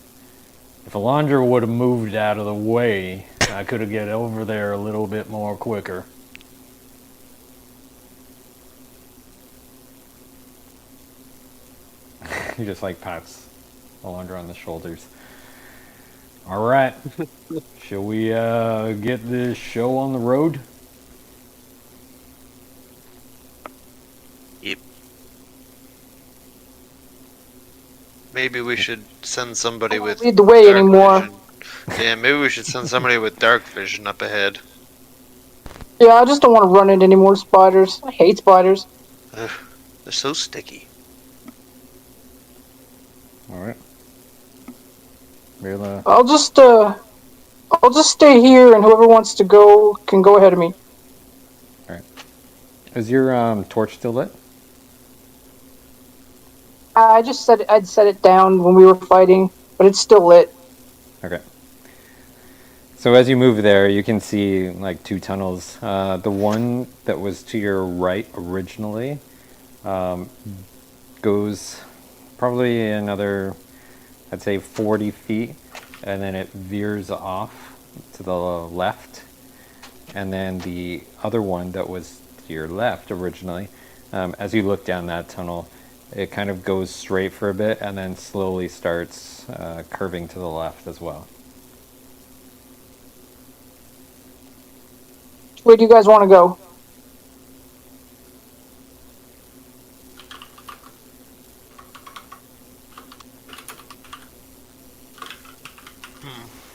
if Alondra would have moved out of the way, I could have get over there a little bit more quicker. He just pats Alondra on the shoulders. All right. Shall we get this show on the road? Yep. Maybe we should send somebody with Lead the way dark anymore. vision. Yeah, maybe we should send somebody with dark vision up ahead. Yeah, I just don't want to run into any more spiders. I hate spiders. Ugh, they're so sticky. All right. Rayla. I'll just stay here, and whoever wants to go can go ahead of me. All right. Is your torch still lit? I just said I'd set it down when we were fighting, but it's still lit. Okay. So as you move there, you can see like two tunnels. The one that was to your right originally goes probably another, I'd say 40 feet, and then it veers off to the left. And then the other one that was to your left originally, as you look down that tunnel, it kind of goes straight for a bit and then slowly starts curving to the left as well. Where do you guys want to go?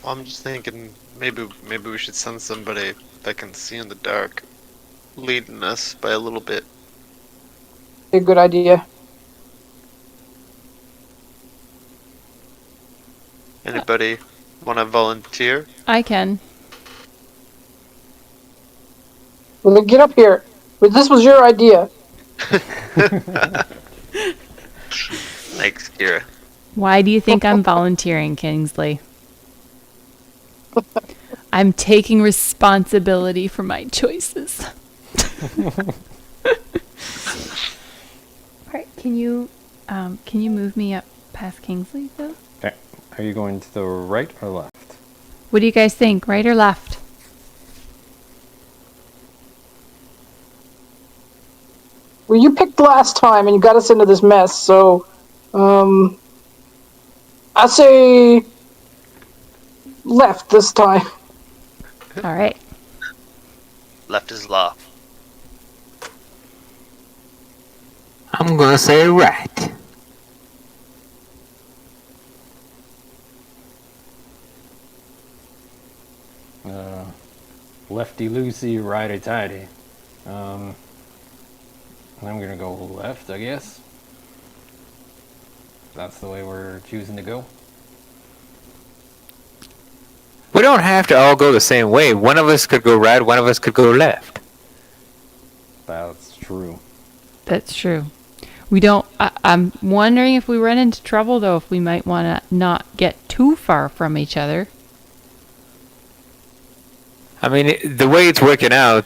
Well, I'm just thinking maybe we should send somebody that can see in the dark, leading us by a little bit. A good idea. Anybody want to volunteer? I can. Well, then get up here. But this was your idea. Thanks, Kira. Why do you think I'm volunteering, Kingsley? I'm taking responsibility for my choices. Alright, can you move me up past Kingsley though? Okay. Are you going to the right or left? What do you guys think? Right or left? Well, you picked last time, and you got us into this mess, so, I say left this time. Alright. Left is law. I'm gonna say right. Lefty loosey, righty tighty. I'm gonna go left, I guess. That's the way we're choosing to go. We don't have to all go the same way. One of us could go right, one of us could go left. That's true. That's true. We don't. I'm wondering if we run into trouble though, if we might want to not get too far from each other. I mean, the way it's working out,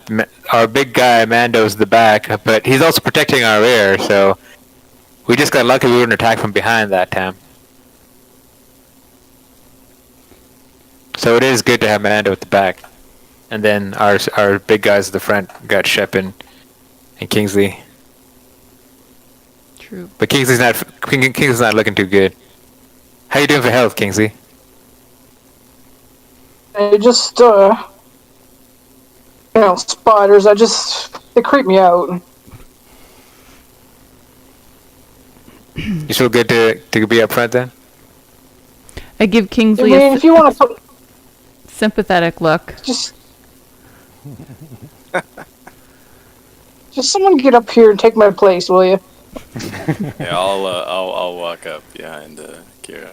our big guy Mando's the back, but he's also protecting our rear, so we just got lucky we weren't attacked from behind that time. So it is good to have Mando at the back, and then our big guys at the front got Shep and Kingsley. True. But Kingsley's not looking too good. How you doing for health, Kingsley? And just, spiders, they creep me out. You feel good to be up front then? I give I Kingsley mean, if you want to put, sympathetic look. just someone get up here and take my place, will you? Yeah, I'll walk up behind Kira,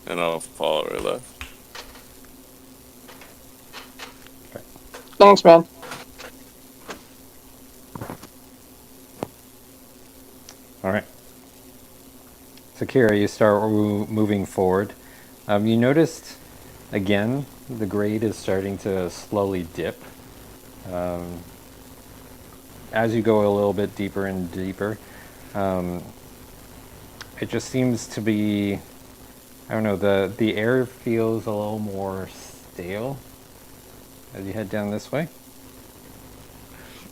and I'll follow her left. Thanks, man. All right. So Kira, you start moving forward. You noticed, again, the grade is starting to slowly dip. As you go a little bit deeper and deeper, it just seems to be, I don't know, the air feels a little more stale as you head down this way.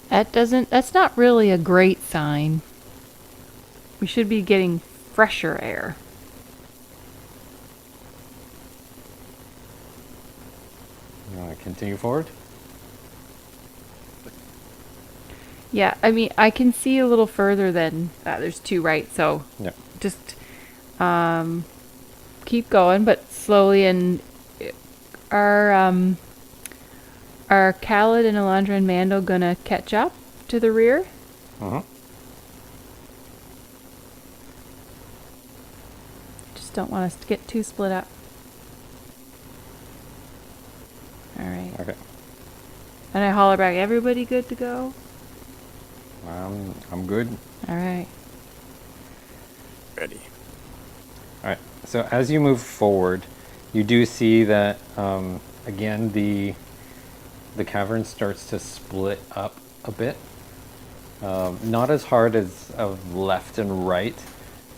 That's not really a great sign. We should be getting fresher air. You want to continue forward? Yeah, I mean, I can see a little further than there's two right, so Yeah. just keep going, but slowly. And are Khaled and Alondra and Mando gonna catch up to the rear? Uh-huh. Just don't want us to get too split up. All right. Okay. And I holler back, everybody good to go? I'm good. All right. Ready. All right. So as you move forward, you do see that again the cavern starts to split up a bit. Not as hard as of left and right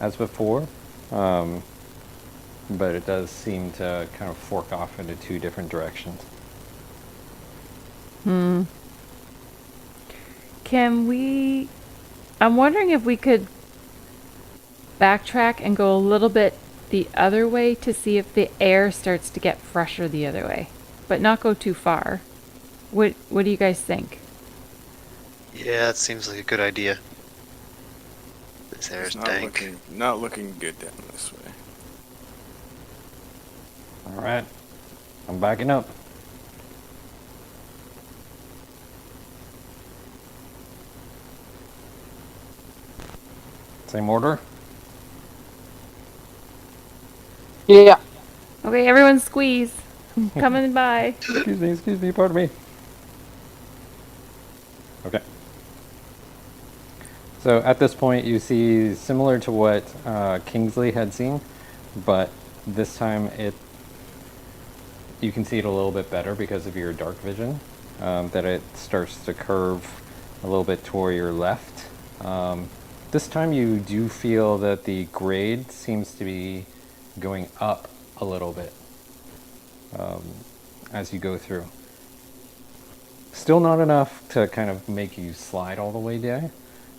as before, but it does seem to kind of fork off into two different directions. Can we... I'm wondering if we could backtrack and go a little bit the other way to see if the air starts to get fresher the other way, but not go too far. What do you guys think? Yeah, it seems like a good idea. This air's It's not dank. not looking good down this way. All right. I'm backing up. Same order? Yeah. Okay, everyone squeeze. I'm coming by. Excuse me, pardon me. Okay. So at this point, you see similar to what Kingsley had seen, but this time you can see it a little bit better because of your dark vision, that it starts to curve a little bit toward your left. This time you do feel that the grade seems to be going up a little bit as you go through. Still not enough to kind of make you slide all the way down,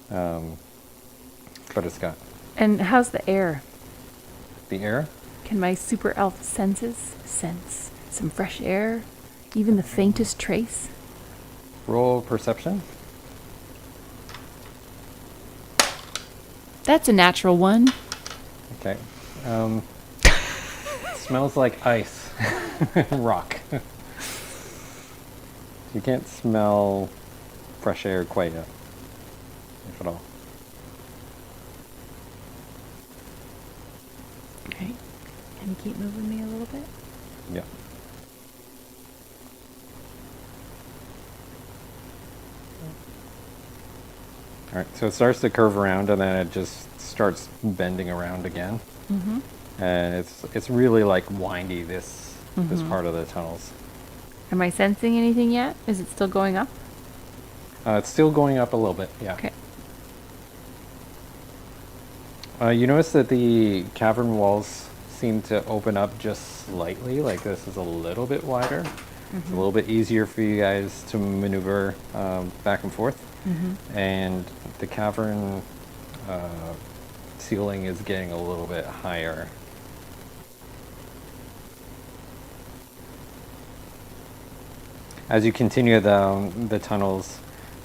but it's got And how's the air? the air. Can my super elf senses sense some fresh air? Even the faintest trace? Roll perception. That's a natural one. Okay. Smells like ice and rock. You can't smell fresh air quite yet, if at all. Okay. Can you keep moving me a little bit? Yeah. All right, so it starts to curve around and then it just starts bending around again. Mm-hmm. And it's really like windy, this part of the tunnels. Am I sensing anything yet? Is it still going up? It's still going up a little bit, yeah. Okay. You notice that the cavern walls seem to open up just slightly, like this is a little bit wider. It's a little bit easier for you guys to maneuver back and forth. And the cavern ceiling is getting a little bit higher. As you continue down the tunnels,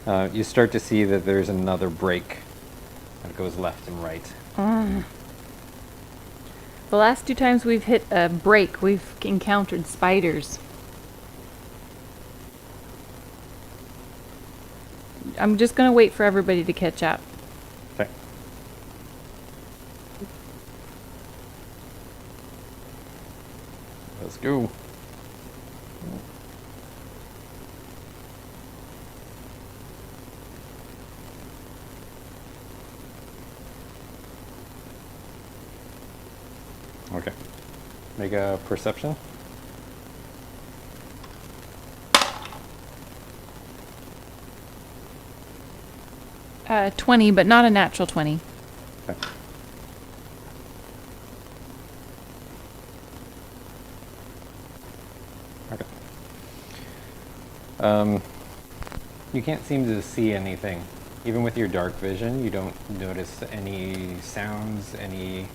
you start to see that there's another break that goes left and right. The last 2 times we've hit a break, we've encountered spiders. I'm just gonna wait for everybody to catch up. Okay. Let's go. Okay. Make a perception. 20, but not a natural 20. Okay. Okay. You can't seem to see anything. Even with your dark vision, you don't notice any sounds, any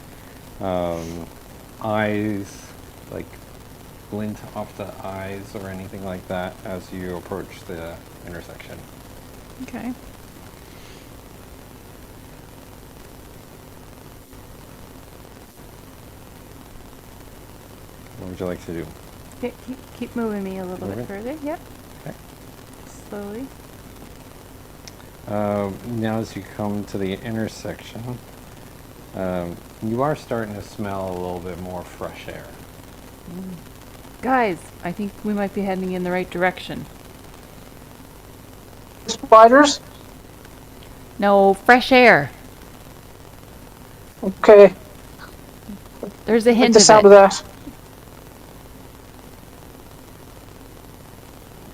eyes, like glint off the eyes or anything like that as you approach the intersection. Okay. What would you like to do? Keep moving me a little Moving? bit further. Yep. Okay. Slowly. Now as you come to the intersection, you are starting to smell a little bit more fresh air. Guys, I think we might be heading in the right direction. Spiders? No, fresh air. Okay. There's a Like hint the of sound it. of that.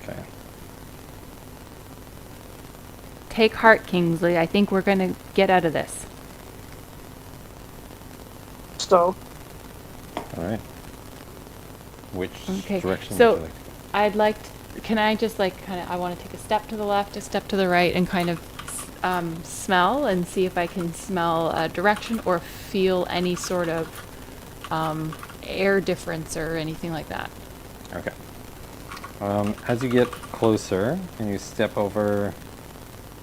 Okay. Take heart, Kingsley. I think we're gonna get out of this. So, All right. Which Okay. direction would So, you like? I'd like. Can I just like kind of? I want to take a step to the left, a step to the right, and kind of smell and see if I can smell a direction or feel any sort of air difference or anything like that. Okay. As you get closer and you step over,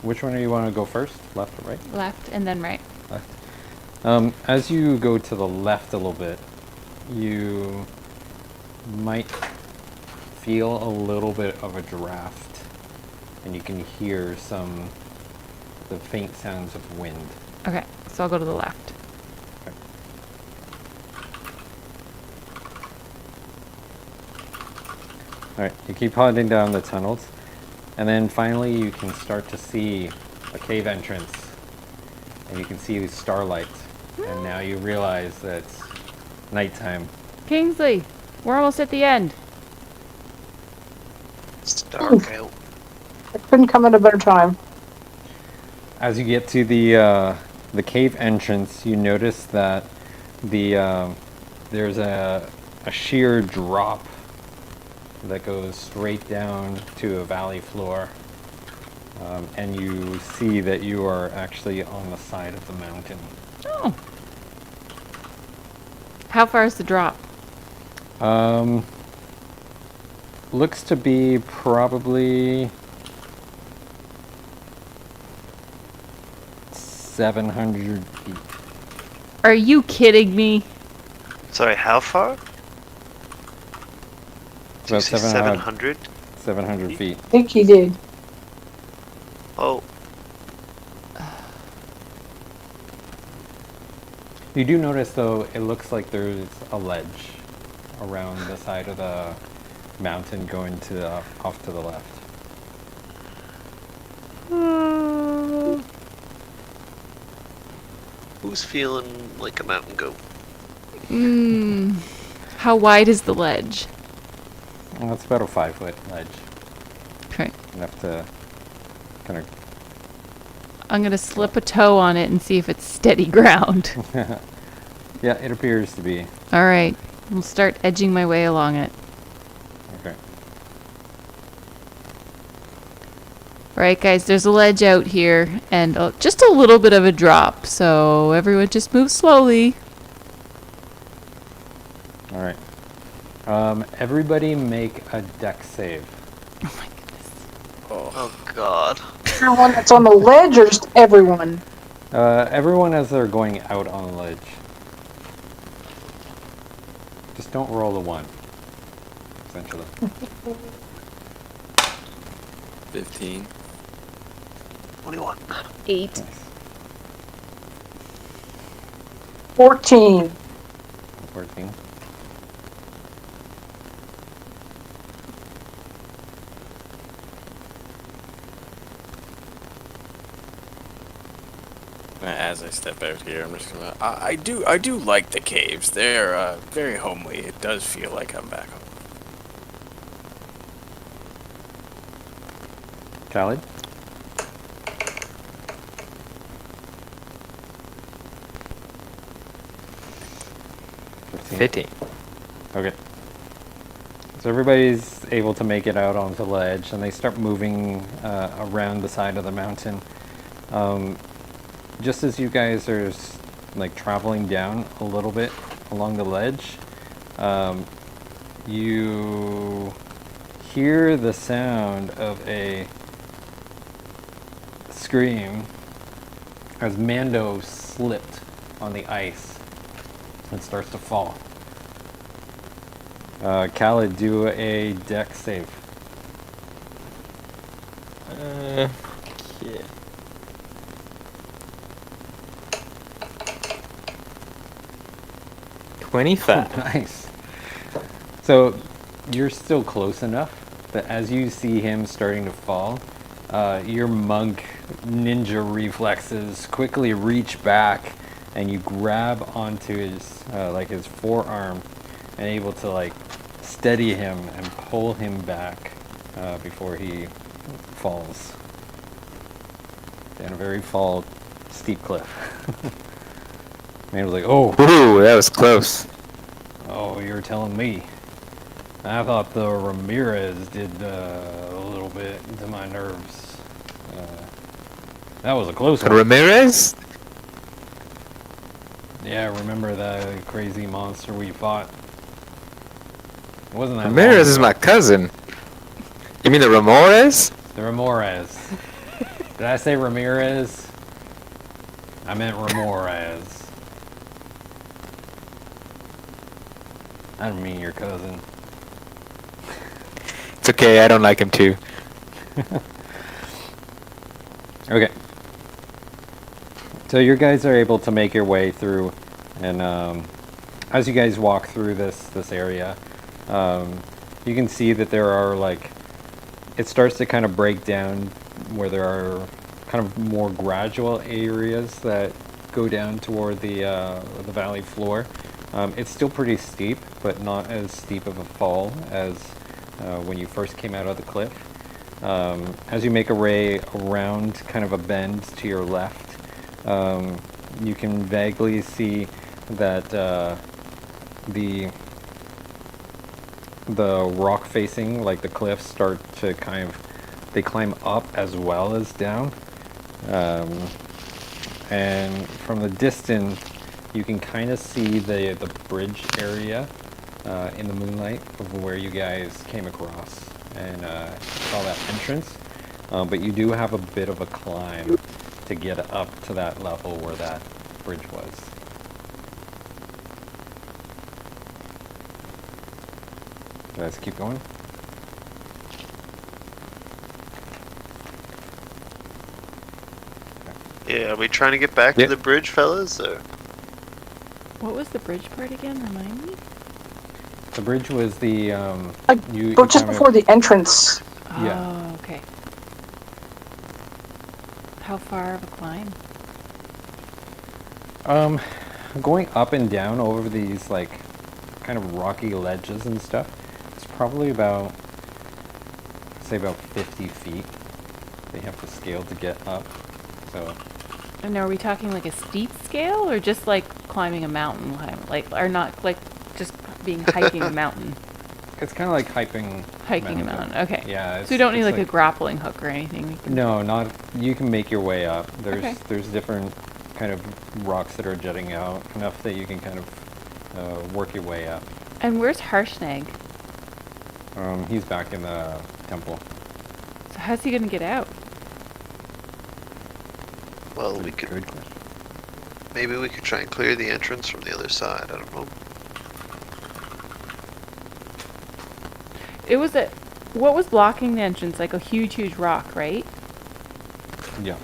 which one do you want to go first? Left or right? Left and then right. Left. As you go to the left a little bit, you might feel a little bit of a draft, and you can hear the faint sounds of wind. Okay, so I'll go to the left. Okay. All right, you keep heading down the tunnels, and then finally you can start to see a cave entrance, and you can see the starlight, and now you realize that it's nighttime. Kingsley, we're almost at the end. It's dark out. I couldn't come at a better time. As you get to the cave entrance, you notice that there's a sheer drop that goes straight down to a valley floor, and you see that you are actually on the side of the mountain. Oh. How far is the drop? Looks to be probably 700 feet. Are you kidding me? Sorry, how far? Did you About say 700? 700 feet. I think he did. Oh, You do notice, though, it looks like there's a ledge around the side of the mountain going to off to the left. who's feeling like a mountain goat? How wide is the ledge? Well, it's about a 5-foot ledge. Okay. Enough to kind of... I'm gonna slip a toe on it and see if it's steady ground. Yeah, it appears to be. All right, I'll start edging my way along it. Okay. All right, guys, there's a ledge out here and just a little bit of a drop, so everyone just move slowly. All right. Everybody make a dex save. Oh my goodness. Oh god. Everyone that's on the ledge or just everyone? Everyone as they're going out on the ledge. Just don't roll a 1, essentially. 15. 21. 8. Nice. 14. 14. As I step out here, I'm just gonna. I do like the caves. They're very homely. It does feel like I'm back home. Khaled? Fitting. Okay. So everybody's able to make it out onto the ledge, and they start moving around the side of the mountain. Just as you guys are like traveling down a little bit along the ledge, you hear the sound of a scream as Mando slipped on the ice and starts to fall. Khaled, do a deck save. Okay. 25. Nice. So you're still close enough that as you see him starting to fall, your monk ninja reflexes quickly reach back and you grab onto his like his forearm and able to like steady him and pull him back before he falls down a very steep cliff. Man was like, "Oh, Ooh, that was close. oh, you're telling me." I thought the Ramirez did a little bit to my nerves. That was a close one. Ramirez? Yeah, remember that crazy monster we fought? It wasn't that Ramirez long is ago. my cousin. You mean the Ramirez? The Ramirez. Did I say Ramirez? I meant Ramirez. I don't mean your cousin. It's okay, I don't like him too. Okay. So you guys are able to make your way through, and as you guys walk through this area, you can see that there are like, it starts to kind of break down where there are kind of more gradual areas that go down toward the valley floor. It's still pretty steep, but not as steep of a fall as when you first came out of the cliff. As you make a way around kind of a bend to your left, you can vaguely see that the rock facing, like the cliffs, start to they climb up as well as down. And from the distance, you can kind of see the bridge area in the moonlight of where you guys came across and saw that entrance. But you do have a bit of a climb to get up to that level where that bridge was. Let's keep going. Yeah, are we trying to get back Yep. to the bridge, fellas? Or? What was the bridge part again? Remind me. The bridge was the Like, you but just kind of- before the entrance. Yeah. Oh, okay. How far of a climb? Going up and down over these like kind of rocky ledges and stuff. It's probably about, say, about 50 feet. They have to scale to get up. So And are we talking like a steep scale or just like climbing a mountain? Like, or not like just being hiking a mountain? it's kind of like hiking. Hiking a mountain. Okay. Yeah. So we don't need it's like a grappling hook or anything. We can No, not. You can make your way up. Okay. There's different kind of rocks that are jutting out enough that you can kind of work your way up. And where's Harshnag? He's back in the temple. So how's he gonna get out? Well, we could. Good question. Maybe we could try and clear the entrance from the other side. I don't know. It was a. What was blocking the entrance? Like a huge rock, right? Yeah.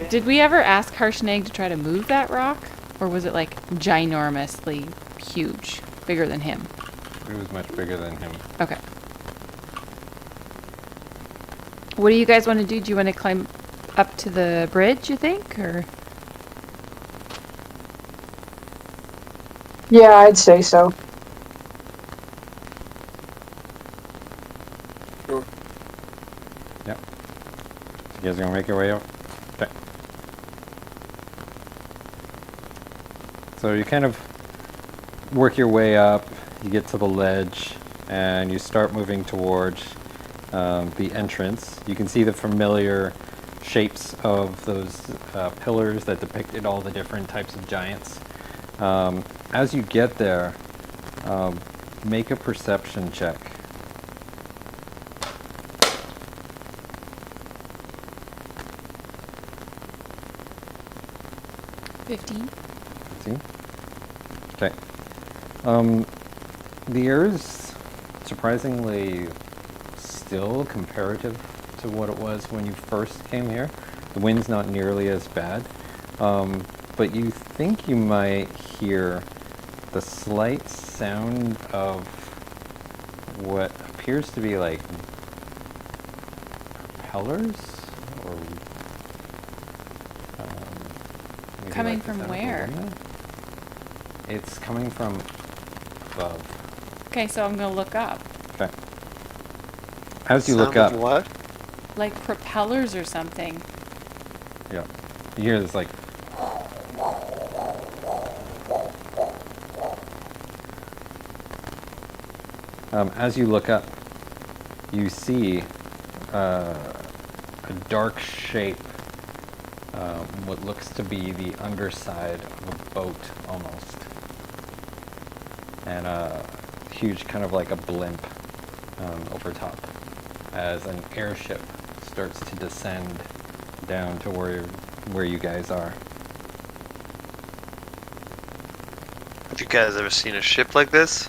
Did we ever ask Harshnag to try to move that rock? Or was it like ginormously huge? Bigger than him? It was much bigger than him. Okay. What do you guys want to do? Do you want to climb up to the bridge, you think? Or Yeah, I'd say so. Yep. You guys gonna make your way up? Okay. So you kind of work your way up, you get to the ledge, and you start moving towards the entrance. You can see the familiar shapes of those pillars that depicted all the different types of giants. As you get there, make a perception check. 15? See? Okay. The air is surprisingly still comparative to what it was when you first came here. The wind's not nearly as bad, but you think you might hear the slight sound of what appears to be like propellers or maybe Coming like the from sound of a where? windmill. It's coming from above. Okay, so I'm gonna look up. Okay. As you look Sound up, of what? Like propellers or something. yeah, you hear this like. As you look up, you see a dark shape, what looks to be the underside of a boat almost, and a huge kind of like a blimp over top, as an airship starts to descend down to where you guys are. Have you guys ever seen a ship like this?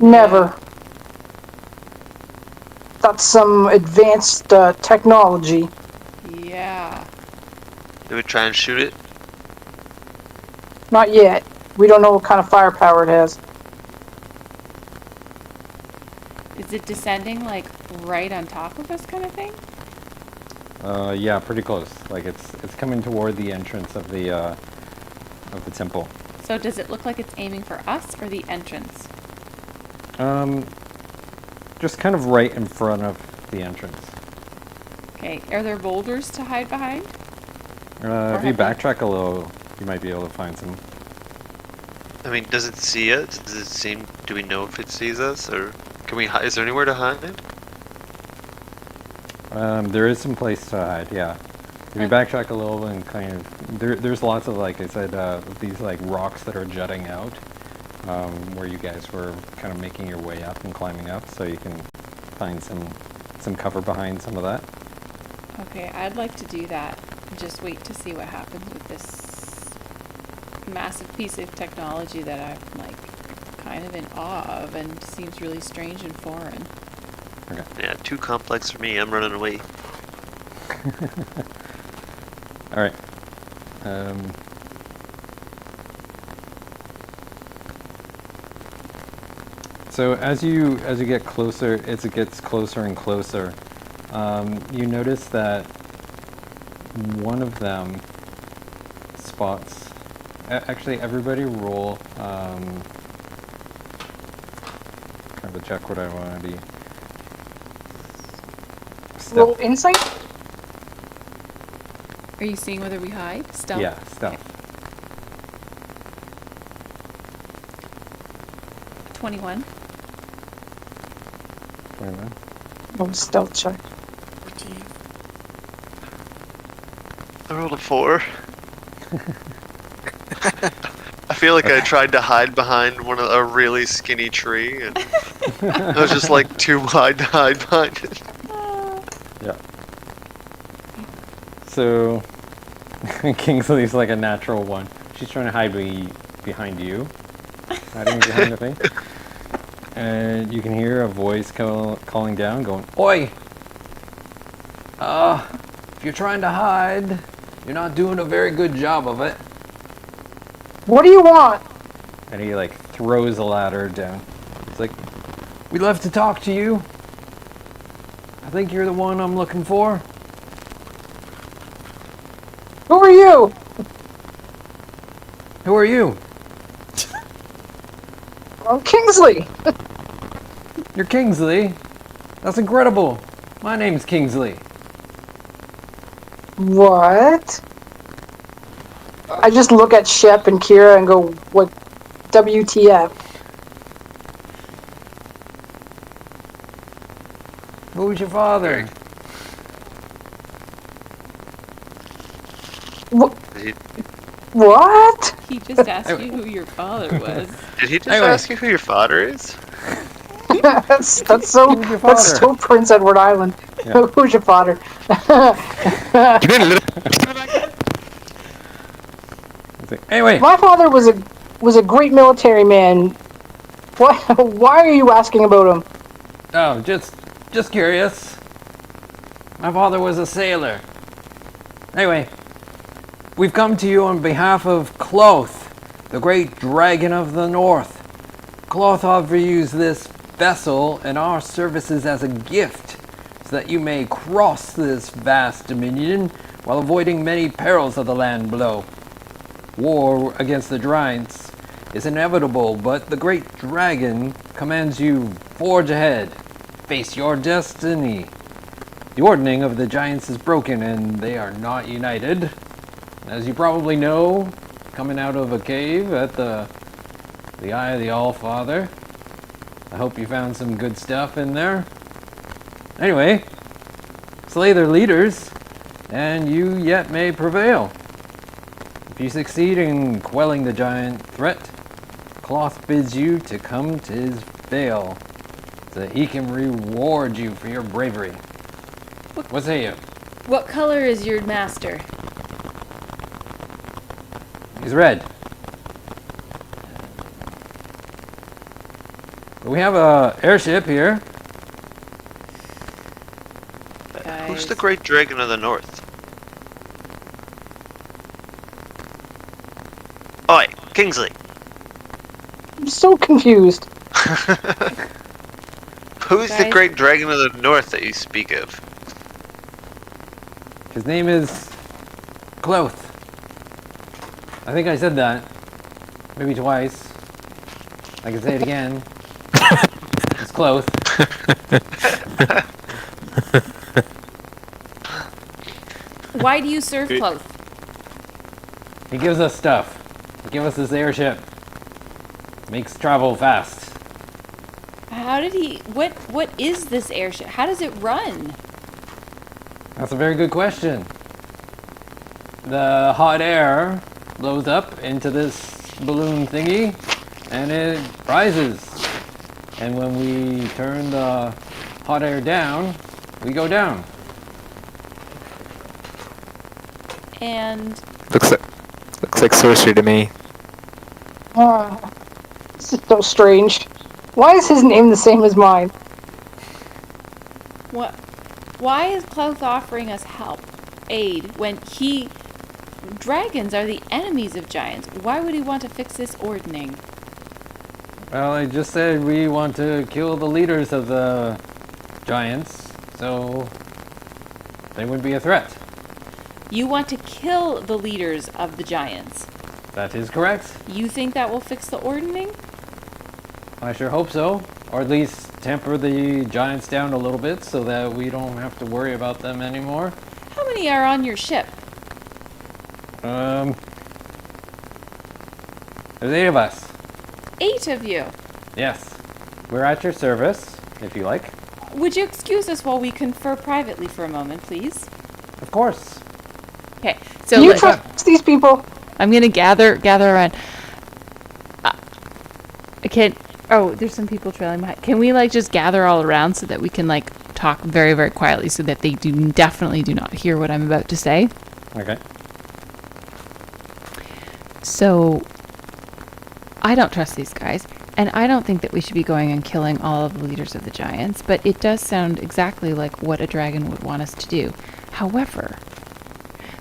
Never. That's some advanced technology. Yeah. Did we try and shoot it? Not yet. We don't know what kind of firepower it has. Is it descending like right on top of us kind of thing? Yeah, pretty close. Like it's coming toward the entrance of the temple. So does it look like it's aiming for us or the entrance? Just kind of right in front of the entrance. Okay, are there boulders to hide behind? If you have we- backtrack a little, you might be able to find some. I mean, does it see us? Does it seem? Do we know if it sees us, or can we? Is there anywhere to hide? There is some place to hide, yeah. If you backtrack a little and kind of, there's lots of, like I said, these like rocks that are jutting out, where you guys were kind of making your way up and climbing up, so you can find some cover behind some of that. Okay, I'd like to do that. Just wait to see what happens with this massive piece of technology that I'm like kind of in awe of and seems really strange and foreign. Okay. Yeah, too complex for me. I'm running away. All right. So as you get closer, as it gets closer and closer, you notice that one of them spots. Actually, everybody roll. Kind of check what I want to be. Roll Stealth. insight? Are you seeing whether we hide? Stealth? Yeah, stealth. 21. 21. Oh, stealth check. 14. I rolled a 4. I feel like I tried to hide behind a really skinny tree, and I was just like too wide to hide behind it. Yeah. So, Kingsley's like a natural one. She's trying to hide behind you, hiding behind the thing. And you can hear a voice calling down, going, "Oi! If you're trying to hide, you're not doing a very good job of it." What do you want? And he like throws a ladder down. It's like, "We'd love to talk to you. I think you're the one I'm looking for." Who are you? "Who are you?" I'm Kingsley. "You're Kingsley? That's incredible. My name's Kingsley." What? I just look at Shep and Kira and go, what? WTF? "Who's your father?" What? He just asked you who your father was. Did he just Anyway. ask you who your father is? that's Who's your that's father? so Prince Edward Island. Yeah. Who's your father? You been a little. It's like, "Anyway, My father was a great military man. What? Why are you asking about him? Oh, just curious. My father was a sailor. Anyway, we've come to you on behalf of Cloth, the great dragon of the north. Cloth offers this vessel and our services as a gift, so that you may cross this vast dominion while avoiding many perils of the land below. War against the giants is inevitable, but the great dragon commands you forge ahead, face your destiny. The ordning of the giants is broken and they are not united. As you probably know, coming out of a cave at the Eye of the All-Father. I hope you found some good stuff in there. Anyway, slay their leaders, and you yet may prevail. If you succeed in quelling the giant threat, Cloth bids you to come to his vale, so that he can reward you for your bravery. What say you? What color is your master? He's red. We have a airship here. Who's Guys. the great dragon of the north? Oi, Kingsley. I'm so confused. Who's the Guys. great dragon of the north that you speak of? His name is Cloth. I think I said that. Maybe twice. I can say it again. It's Cloth. Why do you serve Good. Cloth? He gives us stuff. He gives us this airship. Makes travel fast. How did he? What is this airship? How does it run? That's a very good question. The hot air blows up into this balloon thingy and it rises. And when we turn the hot air down, we go down. And Looks like sorcery to me. This is so strange. Why is his name the same as mine? what? Why is Cloth offering us help, aid, when he? Dragons are the enemies of giants. Why would he want to fix this ordning? Well, I just said we want to kill the leaders of the giants, so they wouldn't be a threat. You want to kill the leaders of the giants. That is correct. You think that will fix the ordning? I sure hope so. Or at least temper the giants down a little bit so that we don't have to worry about them anymore. How many are on your ship? There's 8 of us. 8 of you. Yes. We're at your service, if you like. Would you excuse us while we confer privately for a moment, please? Of course. Okay, so You like, trust these people? I'm gonna gather around. I can't. Oh, there's some people trailing behind. Can we like just gather all around so that we can like talk very, very quietly so that they definitely do not hear what I'm about to say? Okay. So, I don't trust these guys, and I don't think that we should be going and killing all of the leaders of the giants, but it does sound exactly like what a dragon would want us to do. However,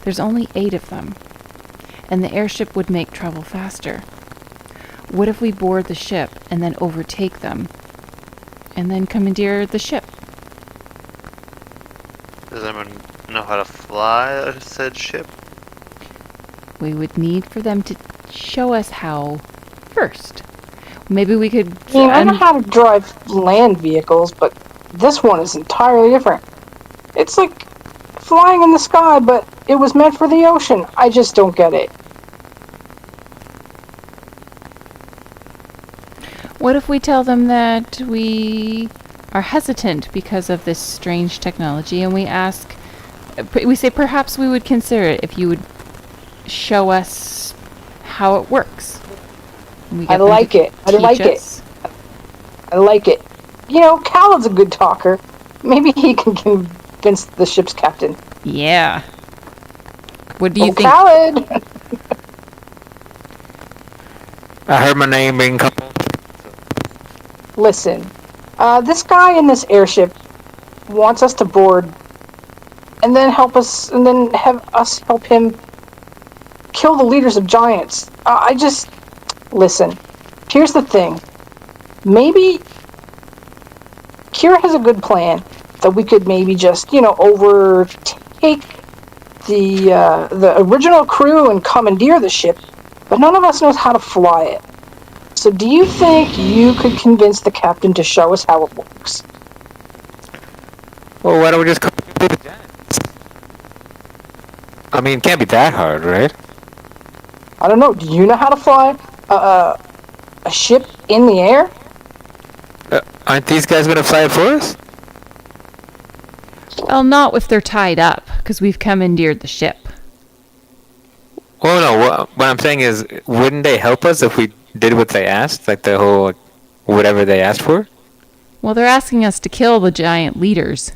there's only 8 of them, and the airship would make travel faster. What if we board the ship and then overtake them, and then commandeer the ship? Does anyone know how to fly a said ship? We would need for them to show us how first. Maybe we could... I mean, I know how to drive land vehicles, but this one is entirely different. It's like flying in the sky, but it was meant for the ocean. I just don't get it. What if we tell them that we are hesitant because of this strange technology and we ask, we say perhaps we would consider it if you would show us how it works? And we I get them like to it. I like teach it. us. I like it. You know, Khaled's a good talker. Maybe he can convince the ship's captain. Yeah. What do you Oh, think? Khaled! I heard my name being called. Listen, this guy in this airship wants us to board and then help us, and then have us help him kill the leaders of giants. Listen, here's the thing. Maybe Kira has a good plan that we could maybe just, overtake the original crew and commandeer the ship, but none of us knows how to fly it. So do you think you could convince the captain to show us how it works? Well, why don't we just come to the giants? I mean, it can't be that hard, right? I don't know. Do you know how to fly a ship in the air? Aren't these guys gonna fly it for us? Well, not if they're tied up, because we've commandeered the ship. Well, no. What I'm saying is, wouldn't they help us if we did what they asked, like the whole whatever they asked for? Well, they're asking us to kill the giant leaders.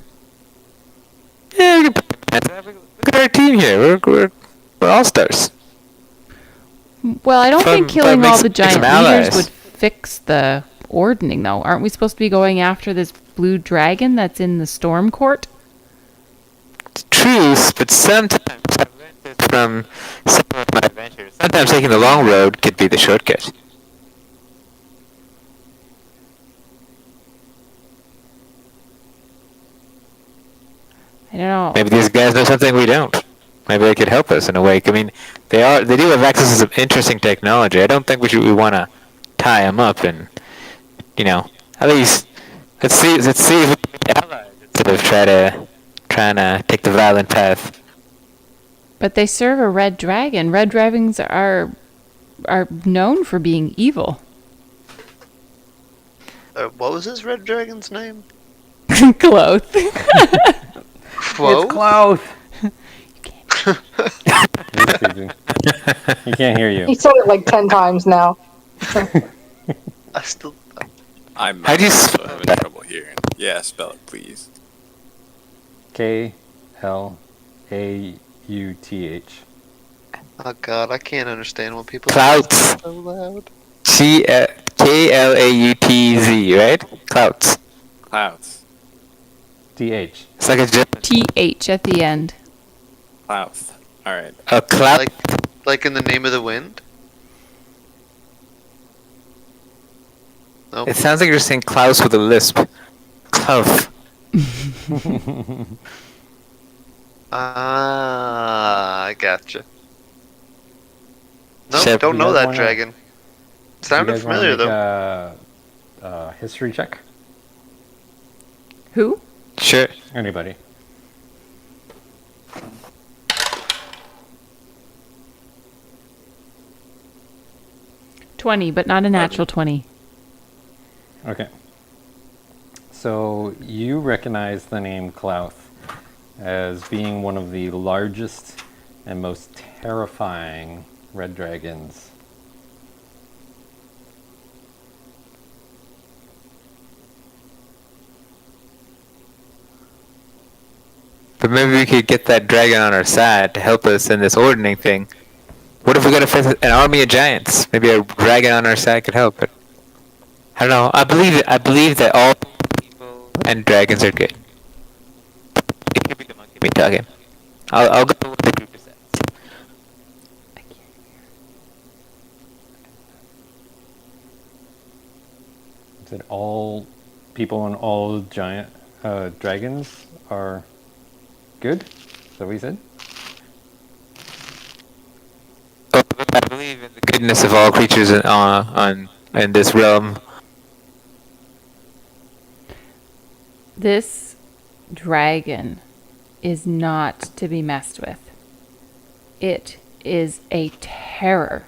Yeah, look at our team here. We're all stars. Well, I don't Fun- think killing that all makes- the makes giant them leaders allies. would fix the ordning, though. Aren't we supposed to be going after this blue dragon that's in the storm court? It's true, but sometimes I've learned this from some of my adventures. Sometimes taking the long road could be the shortcut. I don't know. Maybe these guys know something we don't. Maybe they could help us in a way. I mean, they do have access to some interesting technology. I don't think we want to tie them up and, at least let's see if we can be allies instead of trying to take the violent path. But they serve a red dragon. Red dragons are known for being evil. What was his red dragon's name? Close. Quo? It's Klaus. Just teasing. He can't hear He you. said it like 10 times now. I still. I'm How do you also spell having that? trouble hearing. Yeah, spell it, please. KLAUTH. Oh god, I can't understand when people Clouds. say so loud. Klautz, right? Clouts. Clouds. DH. It's like a German. TH at the end. Clouds. Alright. A clout. Like in the name of the wind? Nope. It sounds like you're saying Klaus with a lisp. Klaus. Ah, I gotcha. Nope, Shep, don't you know guys that wanna- dragon. Sounded you guys wanna familiar make though. a history check? Who? Sure. Anybody? $20, but not a natural 20. Okay. So you recognize the name Klaus as being one of the largest and most terrifying red dragons. But maybe we could get that dragon on our side to help us in this ordering thing. What if we got to face an army of giants? Maybe a dragon on our side could help. But I don't know. I believe that all people and dragons are good. It could be the monkey me talking. I'll go with what the group says. That all people and all giant dragons are good? Is that what you said? I believe in the goodness of all creatures in this realm. This dragon is not to be messed with. It is a terror.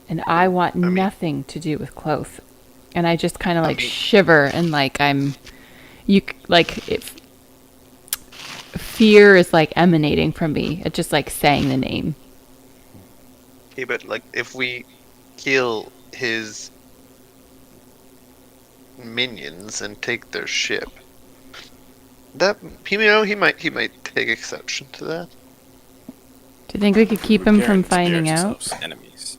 And I want nothing to do with Cloth. And I just kind of like shiver and like fear is like emanating from me at just like saying the name. Okay, but like if we kill his minions and take their ship, that he might take exception to that. Do you think we could keep him from finding out? Enemies.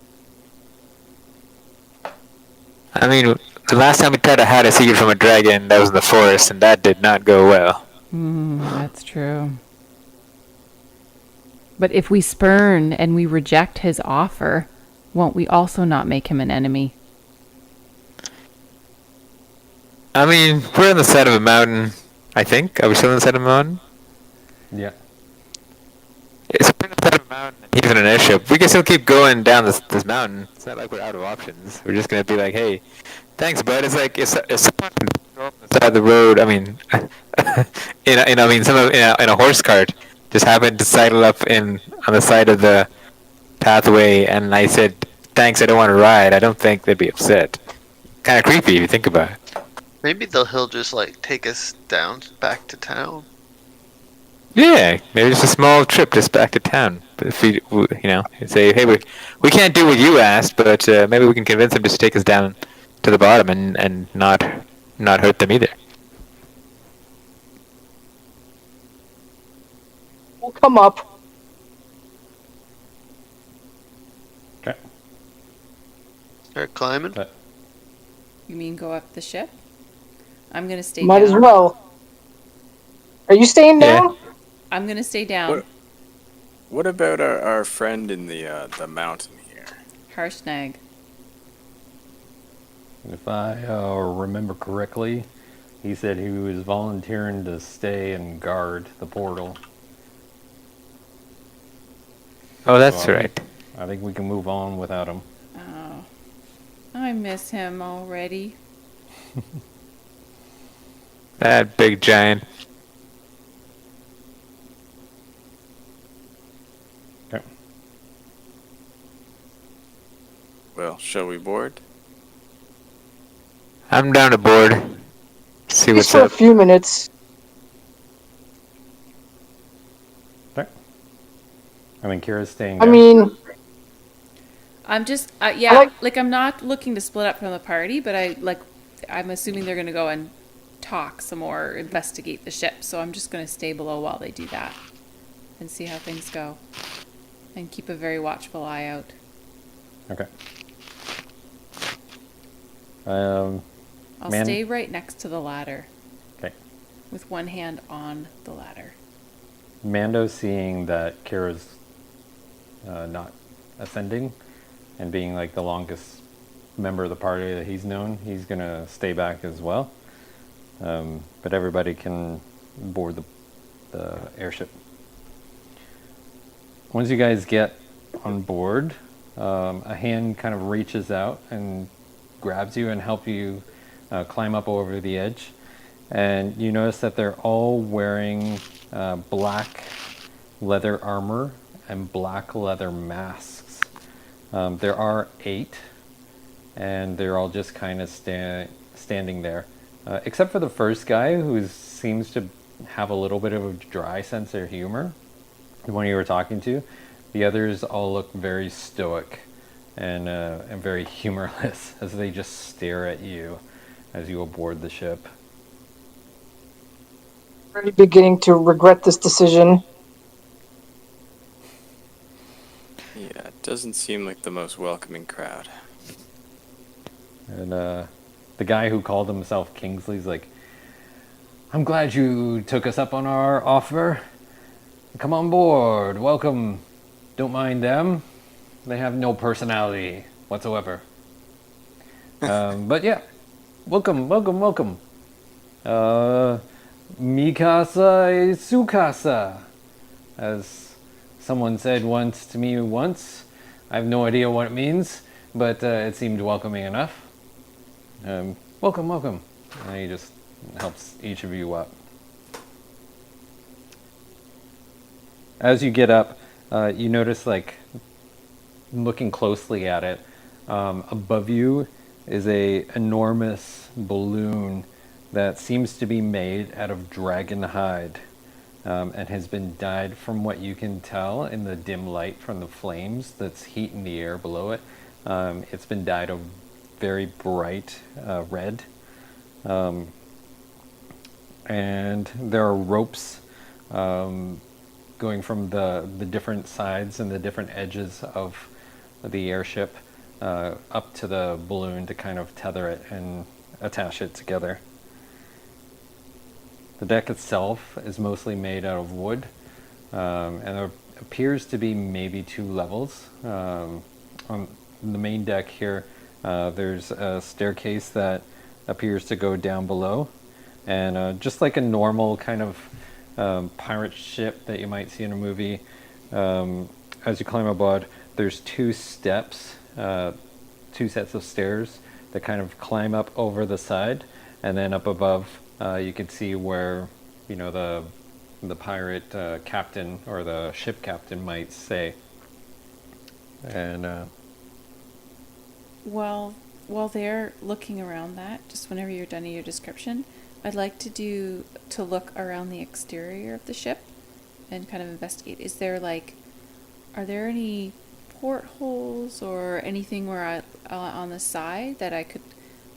I mean, The last time we tried to hide a secret from a dragon, that was in the forest, and that did not go well. That's true. But if we spurn and we reject his offer, won't we also not make him an enemy? I mean, we're on the side of a mountain, I think. Are we still on the side of a mountain? Yeah. It's we're on the side of a mountain, and he's in an airship. We can still keep going down this mountain. It's not like we're out of options. We're just gonna be like, hey, thanks, bud. It's like it's fun to go on the side of the road. I mean, I mean, in a horse cart just happened to sidle up in on the side of the pathway, and I said, thanks, I don't want to ride. I don't think they'd be upset. Kind of creepy if you think about it. Maybe he'll just like take us down back to town. Yeah, maybe just a small trip just back to town. But if say, hey, we can't do what you asked, but maybe we can convince them just to take us down to the bottom and not hurt them either. We'll come up. Okay. Start climbing. But You mean go up the ship? I'm gonna stay Might down. as well. Are you staying Yeah. down? I'm gonna stay down. What about our friend in the mountain here? Harshnag. if I remember correctly, he said he was volunteering to stay and guard the portal. Oh, that's So right. I think we can move on without him. Oh, I miss him already. That big giant. Okay. Well, shall we board? I'm down to board. See Just what's for a up. few minutes. Okay. I mean, Kira's staying I down. mean, I'm just, I yeah, like- I'm not looking to split up from the party, but I'm assuming they're gonna go and talk some more, investigate the ship. So I'm just gonna stay below while they do that and see how things go, and keep a very watchful eye out. Okay. I'll Man- stay right next to the ladder Okay. with one hand on the ladder. Mando, seeing that Kira's not ascending and being like the longest member of the party that he's known, he's gonna stay back as well. But everybody can board the airship. Once you guys get on board, a hand kind of reaches out and grabs you and helps you climb up over the edge. And you notice that they're all wearing black leather armor and black leather masks. There are 8, and they're all just kind of standing there. Except for the first guy, who seems to have a little bit of a dry sense of humor, the one you were talking to. The others all look very stoic and very humorless as they just stare at you as you aboard the ship. already beginning to regret this decision. Yeah, it doesn't seem like the most welcoming crowd. And the guy who called himself Kingsley's like, I'm glad you took us up on our offer. Come on board. Welcome. Don't mind them. They have no personality whatsoever. But yeah, welcome. Mikasa is Sukasa, as someone said once to me once. I have no idea what it means, but it seemed welcoming enough. Welcome. And he just helps each of you up. As you get up, you notice, like, looking closely at it, above you is a enormous balloon that seems to be made out of dragon hide, and has been dyed, from what you can tell in the dim light from the flames that's heating the air below it. It's been dyed a very bright red, and there are ropes going from the different sides and the different edges of the airship up to the balloon to kind of tether it and attach it together. The deck itself is mostly made out of wood, and there appears to be maybe 2 levels. On the main deck here, there's a staircase that appears to go down below, and just like a normal kind of pirate ship that you might see in a movie, as you climb aboard, there's 2 steps, 2 sets of stairs that kind of climb up over the side, and then up above you can see where the pirate captain or the ship captain might stay. And While they're looking around that, just whenever you're done in your description, I'd like to look around the exterior of the ship and kind of investigate. Are there any portholes or anything where on the side that I could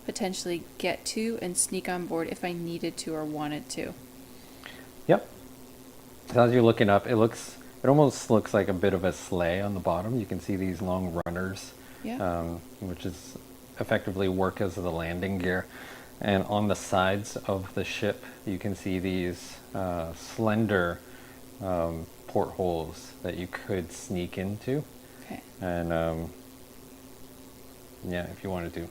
potentially get to and sneak on board if I needed to or wanted to? yep. So as you're looking up, it almost looks like a bit of a sleigh on the bottom. You can see these long runners, Yeah. which is effectively work as the landing gear. And on the sides of the ship, you can see these slender portholes that you could sneak into. Okay. And yeah, if you wanted to.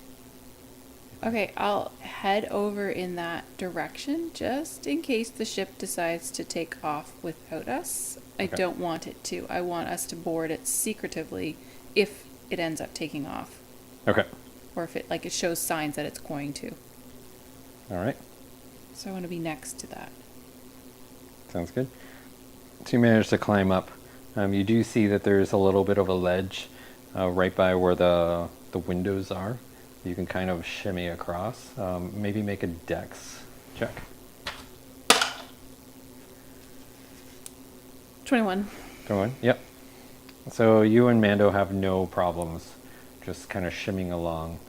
Okay, I'll head over in that direction just in case the ship decides to take off without us. I Okay. don't want it to. I want us to board it secretively if it ends up taking off, Okay. or if it shows signs that it's going to. All right. So I want to be next to that. Sounds good. So you managed to climb up. You do see that there's a little bit of a ledge right by where the windows are. You can kind of shimmy across. Maybe make a dex check. 21. Go on. Yep. So you and Mando have no problems just kind of shimmying along.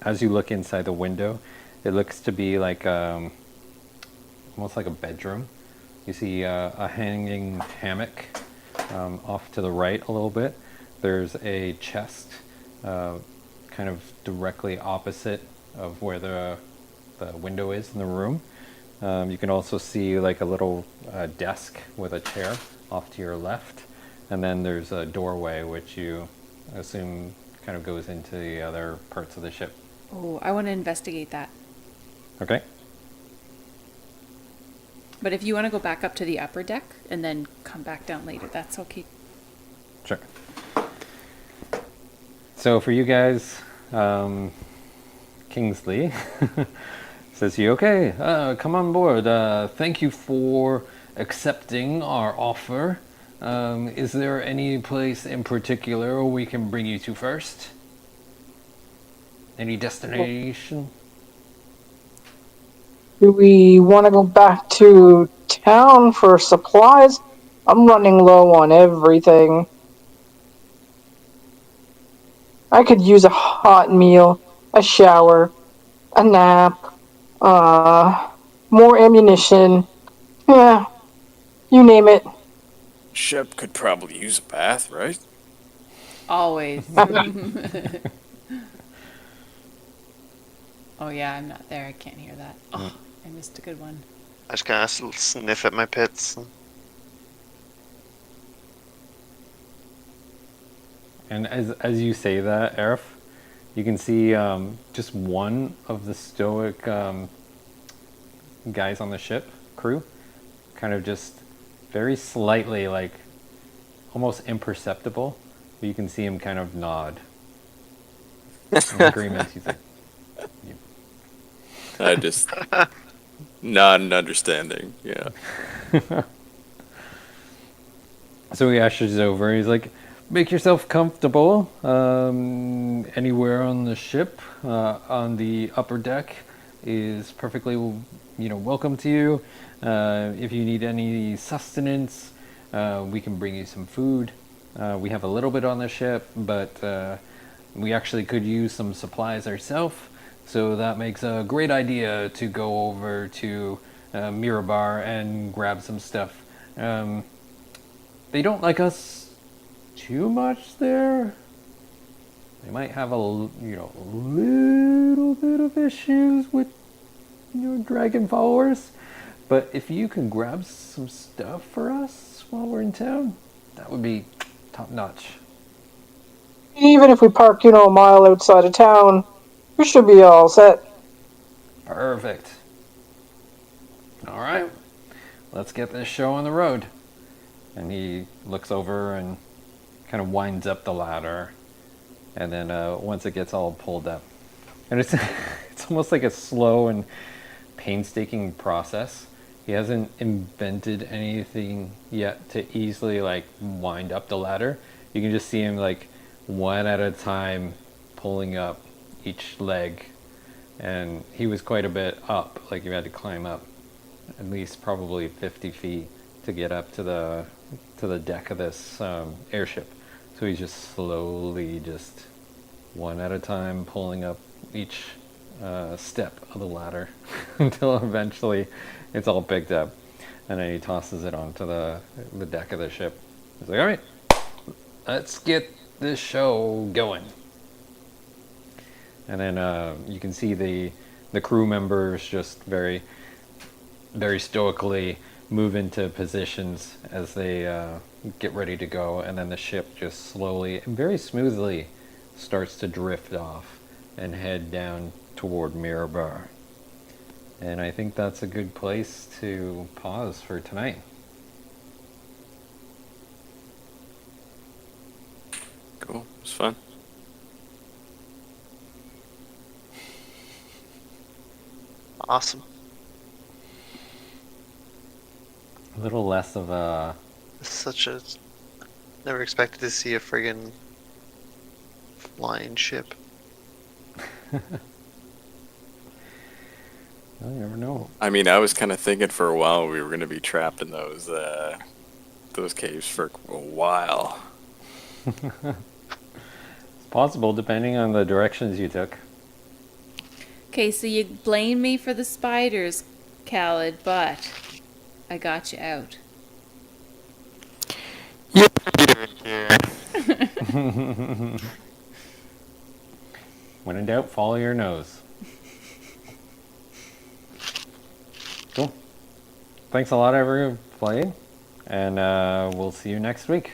As you look inside the window, it looks to be like almost like a bedroom. You see a hanging hammock off to the right a little bit. There's a chest kind of directly opposite of where the window is in the room. You can also see like a little desk with a chair off to your left. And then there's a doorway which you assume kind of goes into the other parts of the ship. Oh, I want to investigate that. Okay. But if you want to go back up to the upper deck and then come back down later, that's okay. Sure. So for you guys, Kingsley says to you, okay, come on board. Thank you for accepting our offer. Is there any place in particular we can bring you to first? Any destination? Do we want to go back to town for supplies? I'm running low on everything. I could use a hot meal, a shower, a nap, more ammunition. Yeah, you name it. Shep could probably use a bath, right? Always. Oh yeah, I'm not there. I can't hear that. Oh, I missed a good one. I just kind of sniff at my pits. And as you say that, Arif, you can see just one of the stoic guys on the ship, crew, kind of just very slightly, like almost imperceptible, but you can see him kind of nod. In agreement, he's like, I just not an understanding. Yeah. so he ushers over. He's like, make yourself comfortable anywhere on the ship. On the upper deck is perfectly, welcome to you. If you need any sustenance, we can bring you some food. We have a little bit on the ship, but we actually could use some supplies ourselves. So that makes a great idea to go over to Mirabar and grab some stuff. They don't like us too much there. They might have little bit of issues with dragon followers, but if you can grab some stuff for us while we're in town, that would be top notch. Even if we park, a mile outside of town, we should be all set. Perfect. All right, let's get this show on the road. And he looks over and kind of winds up the ladder, and then once it gets all pulled up, and it's it's almost like a slow and painstaking process. He hasn't invented anything yet to easily like wind up the ladder. You can just see him like one at a time pulling up each leg, and he was quite a bit up. Like you had to climb up at least probably 50 feet to get up to the deck of this airship. So he's just slowly, just one at a time, pulling up each step of the ladder until eventually it's all picked up, and then he tosses it onto the deck of the ship. He's like, all right, let's get this show going. And then you can see the crew members just very stoically move into positions as they get ready to go, and then the ship just slowly and very smoothly starts to drift off and head down toward Mirabar. And I think that's a good place to pause for tonight. Cool. It's fun. Awesome. A little less of a... Such a... Never expected to see a friggin' flying ship. Well, you never know. I mean, I was kind of thinking for a while we were going to be trapped in those caves for a while. It's possible, depending on the directions you took. Okay, so you blame me for the spiders, Khaled, but I got you out. Yep, Peter here. When in doubt, follow your nose. Cool. Thanks a lot, everyone, for playing, and we'll see you next week.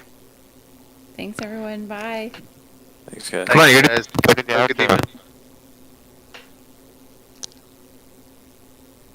Thanks, everyone. Bye. Thanks, guys. Come on, you're Guys, have a good evening.